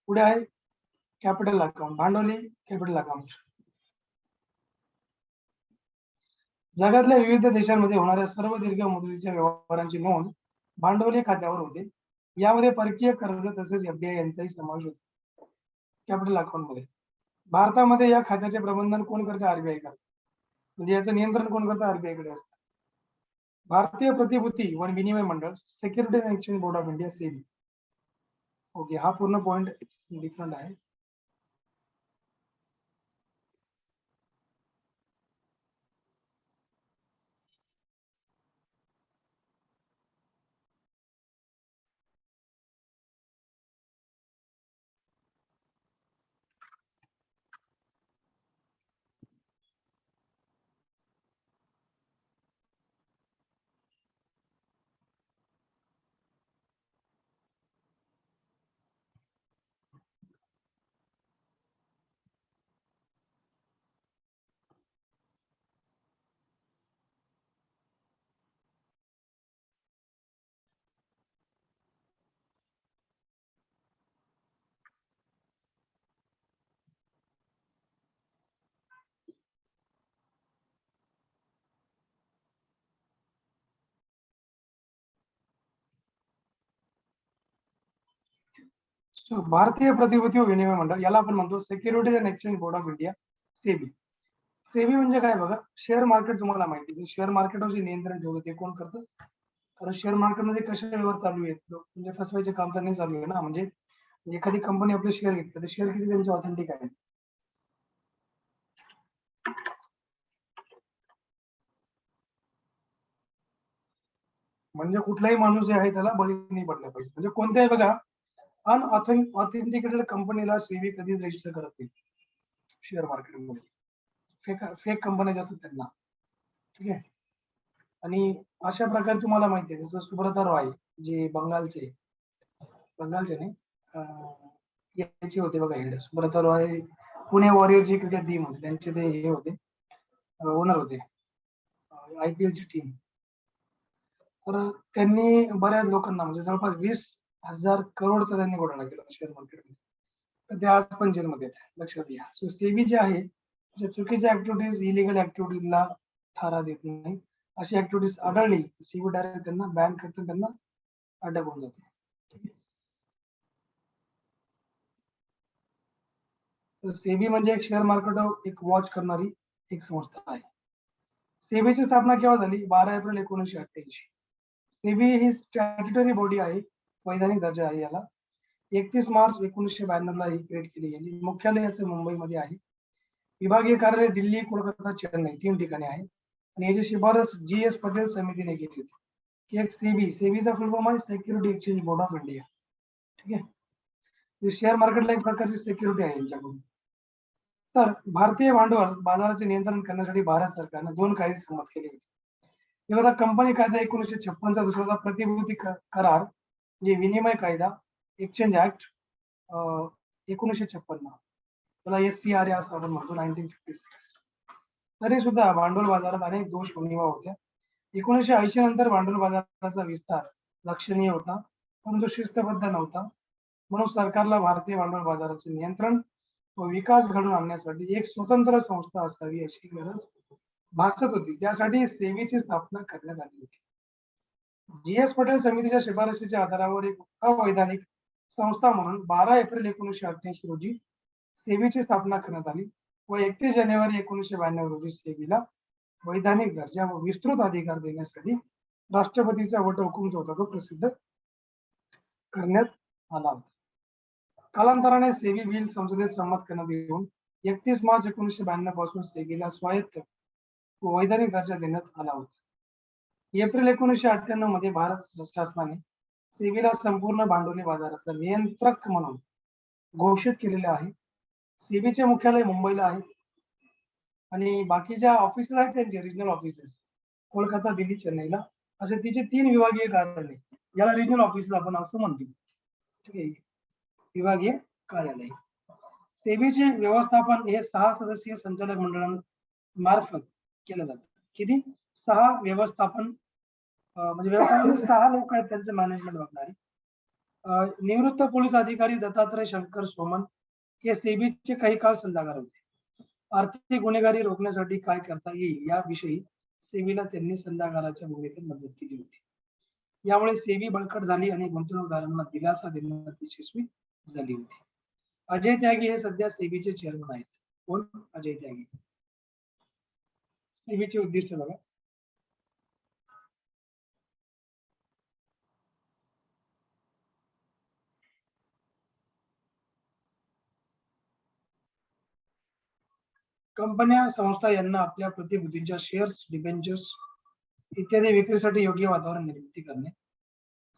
पुढे आहे कॅपिटल अकाउंट, भांडवली कॅपिटल अकाउंट. जगातल्या विविध देशांमध्ये होणाऱ्या सर्व दीर्घ मुदतीच्या व्यवहारांची नोंद भांडवली खात्यावर होते. यामध्ये परकीय कर्ज तसेच एफडीआय यांचाही समावेश होतो कॅपिटल अकाउंट मध्ये. भारतामध्ये या खात्याचे प्रबंधन कोण करते? आरबीआय करते. म्हणजे याचं नियंत्रण कोण करतं? आरबीआय कडे असतं. भारतीय प्रतिभूती व विनिमय मंडळ, securities and exchange board of India, SEBI. Okay, हा पूर्ण पॉइंट डिफरंट आहे. भारतीय प्रतिभूती व विनिमय मंडळ, याला आपण म्हणतो securities and exchange board of India, SEBI. SEBI म्हणजे काय बघा, शेअर मार्केट तुम्हाला माहिती आहे. शेअर मार्केटवर जे नियंत्रण ठेवलं ते कोण करतं? कारण शेअर मार्केटमध्ये कसे व्यवहार चालू आहेत, म्हणजे फसवायचे काम तर नाही चालू आहे ना. म्हणजे एखादी कंपनी आपले शेअर घेतली तर शेअर किती त्यांचे ऑथेंटिक आहे. म्हणजे कुठलाही माणूस जे आहे त्याला बळी नाही पडला पाहिजे. म्हणजे कोणत्याही बघा अनऑथेंटिकेटेड कंपनीला सेबी कधीच रजिस्टर करत नाही शेअर मार्केटमध्ये. फेक फेक कंपन्या जास्त त्यांना. ठीक आहे. आणि अशा प्रकारे तुम्हाला माहिती आहे, जसं सुब्रता रॉय जे बंगालचे नाही याचे होते बघा हेड. सुब्रता रॉय पुणे वॉरियरची क्रिकेट टीम होती, त्यांचे ते हे होते, ओनर होते आयपीएलची टीम. तर त्यांनी बऱ्याच लोकांना म्हणजे जवळपास 20,000 करोडचा त्यांनी घोटाळा केला शेअर मार्केटमध्ये. तर ते आज पण जेलमध्ये आहेत, लक्षात घ्या. सो सेबी जे आहे, जे चुकीच्या ऍक्टिव्हिटीज, इलिगल ऍक्टिव्हिटीजला थारा देत नाही. अशी ऍक्टिव्हिटीज आढळली सेबी डायरेक्ट त्यांना बॅन करते, त्यांना अटक होऊन जाते. तर सेबी म्हणजे एक शेअर मार्केटवर एक वॉच करणारी एक संस्था आहे. सेबीची स्थापना केव्हा झाली? 12 एप्रिल 1988. सेबी ही स्टॅट्युटरी बॉडी आहे, वैधानिक दर्जा आहे याला. 31 मार्च 1992 ला ही क्रिएट केली गेली. मुख्यालय याचं मुंबईमध्ये आहे. विभागीय कार्यालय दिल्ली, कोलकाता, चेन्नई 3 ठिकाणी आहे. आणि याची शिफारस GS पटेल समितीने केली होती की एक सेबीचा फुल फॉर्म आहे security exchange board of India. ठीक आहे. शेअर मार्केटला एक प्रकारची सिक्युरिटी आहे यांच्याकडून. तर भारतीय भांडवल बाजाराचे नियंत्रण करण्यासाठी भारत सरकारने 2 कायदे संमत केले होते. हे बघा, कंपनी कायदा 1956 चा, दुसरा प्रतिभूती करार, जे विनिमय कायदा एक्सचेंज ऍक्ट 1956, त्याला SCRA असं आपण म्हणतो, 1956. तरी सुद्धा भांडवल बाजारात अनेक दोष उणिवा होत्या. 1980 नंतर भांडवल बाजाराचा विस्तार लक्षणीय होता, परंतु शिस्तबद्ध नव्हता. म्हणून सरकारला भारतीय भांडवल बाजाराचे नियंत्रण व विकास घडवून आणण्यासाठी एक स्वतंत्र संस्था असावी अशी गरज भासत होती. त्यासाठी सेबीची स्थापना करण्यात आली होती. GS पटेल समितीच्या शिफारशीच्या आधारावर एक अवैधानिक संस्था म्हणून 12 एप्रिल 1988 रोजी सेबीची स्थापना करण्यात आली व 31 जानेवारी 1992 रोजी सेबीला वैधानिक दर्जा व विस्तृत अधिकार देण्यासाठी राष्ट्रपतीचा वटहुकूम जो होता तो प्रसिद्ध करण्यात आला होता. कालांतराने सेबी बिल संसदेत संमत करण्यात येऊन 31 मार्च 1992 पासून सेबीला स्वायत्त व वैधानिक दर्जा देण्यात आला होता. एप्रिल 1998 मध्ये भारत शासनाने सेबीला संपूर्ण भांडवली बाजाराचा नियंत्रक म्हणून घोषित केलेले आहे. सेबीचे मुख्यालय मुंबईला आहे आणि बाकीच्या ऑफिसेस आहेत त्यांचे रिजनल ऑफिसेस कोलकाता, दिल्ली, चेन्नईला, असे तिचे 3 विभागीय कार्यालय, याला रिजनल ऑफिस आपण असं म्हणतो. ठीक आहे, विभागीय कार्यालय. सेबीचे व्यवस्थापन हे 6 सदस्यीय संचालक मंडळांमार्फत केलं जातं. किती? 6 व्यवस्थापन, म्हणजे व्यवस्थापन 6 लोक आहेत त्यांचे मॅनेजमेंट बघणारे. निवृत्त पोलीस अधिकारी दत्तात्रय शंकर सोमन हे सेबीचे काही काळ सल्लागार होते. आर्थिक गुन्हेगारी रोखण्यासाठी काय करता येईल याविषयी सेबीला त्यांनी सल्लागाराच्या भूमिकेत मदत केली होती. यामुळे सेबी बळकट झाली आणि गुंतवणूकदारांना दिलासा देण्यात यशस्वी झाली होती. अजय त्यागी हे सध्या सेबीचे चेअरमन आहेत. कोण? अजय त्यागी. सेबीचे उद्दिष्ट बघा. कंपन्या, संस्था यांना आपल्या प्रतिभूतींच्या शेअर्स, डिबेंचर्स इत्यादी विक्रीसाठी योग्य वातावरण निर्मिती करणे.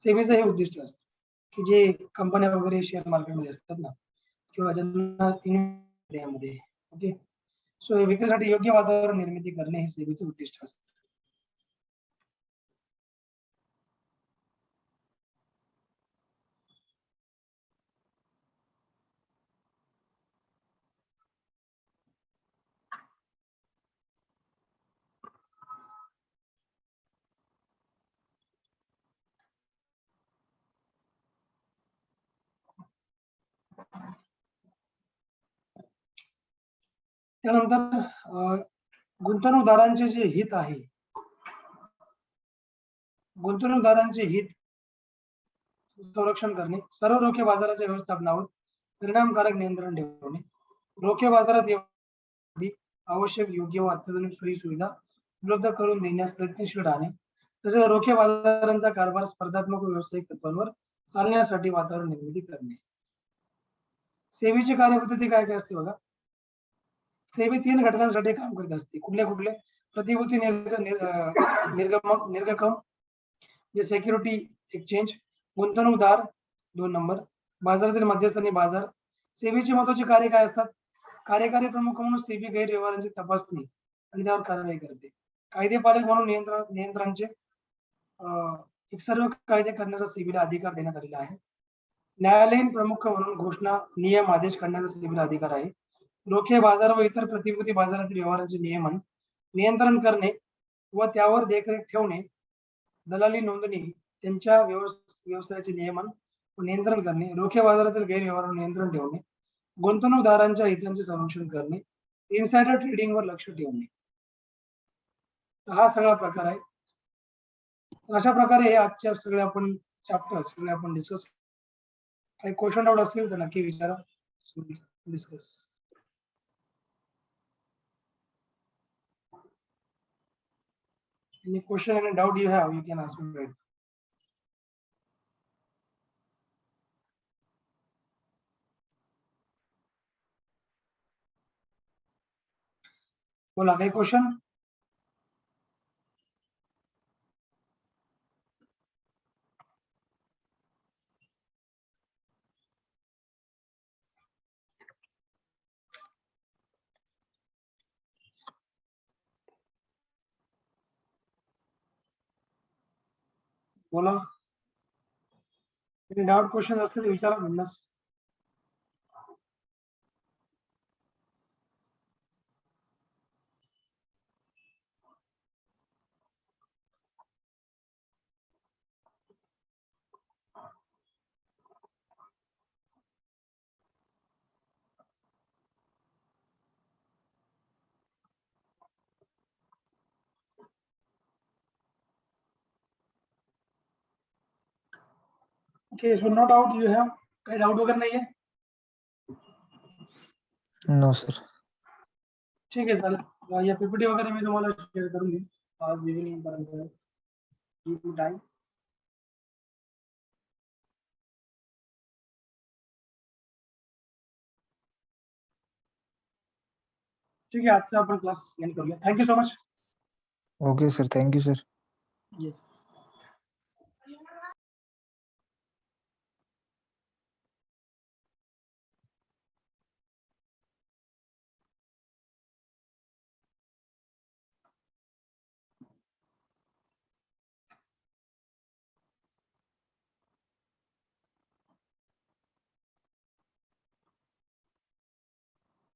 सेबीचं हे उद्दिष्ट असतं की जे कंपन्या वगैरे शेअर मार्केटमध्ये असतात ना किंवा ज्यांना इंडियामध्ये, ओके, सो विक्रीसाठी योग्य वातावरण निर्मिती करणे हे सेबीचं उद्दिष्ट असतं. त्यानंतर गुंतवणूकदारांचे जे हित आहे, गुंतवणूकदारांचे हित संरक्षण करणे, सर्व रोखे बाजाराच्या व्यवस्थापनावर परिणामकारक नियंत्रण ठेवणे, रोखे बाजारात आवश्यक योग्य व अत्याधुनिक सोयी सुविधा उपलब्ध करून देण्यास प्रयत्नशील राहणे, तसेच रोखे बाजारांचा कारभार स्पर्धात्मक व व्यावसायिक तत्वांवर चालण्यासाठी वातावरण निर्मिती करणे. सेबीची कार्यपद्धती काय काय असते बघा. सेबी 3 घटकांसाठी काम करत असते. कुठले कुठले? प्रतिभूती निर्गमक जे सिक्युरिटी एक्सचेंज, गुंतवणूकदार 2 नंबर, बाजारातील मध्यस्थ आणि बाजार. सेबीची महत्वाची कार्य काय असतात? कार्यकारी प्रमुख म्हणून सेबी गैरव्यवहारांची तपासणी आणि त्यावर कारवाई करते. कायदेपालक म्हणून नियंत्रणाचे सर्व कायदे करण्याचा सेबीला अधिकार देण्यात आलेला आहे. न्यायालयीन प्रमुख म्हणून घोषणा, नियम, आदेश करण्याचा सेबीला अधिकार आहे. रोखे बाजार व इतर प्रतिभूती बाजारातील व्यवहारांचे नियंत्रण करणे व त्यावर देखरेख ठेवणे, दलाली नोंदणी, त्यांच्या व्यवसायाचे नियमन व नियंत्रण करणे, रोखे बाजारातील गैरव्यवहारावर नियंत्रण ठेवणे, गुंतवणूकदारांच्या हितांचे संरक्षण करणे, इनसाइडर ट्रेडिंग वर लक्ष ठेवणे. हा सगळा प्रकार आहे. अशा प्रकारे हे आजच्या सगळे आपण चॅप्टर सगळे आपण डिस्कस. काही क्वेश्चन डाऊट असतील तर नक्की विचारा. Discuss. Any question, any doubt you have, you can ask me. Right. बोला, काही क्वेश्चन? बोला. any doubt क्वेश्चन असतील तर विचारा बिंदास. Okay, so no doubt you have. काही डाऊट वगैरे नाहीये?
No sir.
ठीक आहे, चालेल. या पीपीटी वगैरे मी तुम्हाला शेअर करून देईन आज इव्हिनिंग पर्यंत. Give time. ठीक आहे, आजचा आपण क्लास एंड करूया. Thank you so much.
Okay sir, thank you sir.
Yes.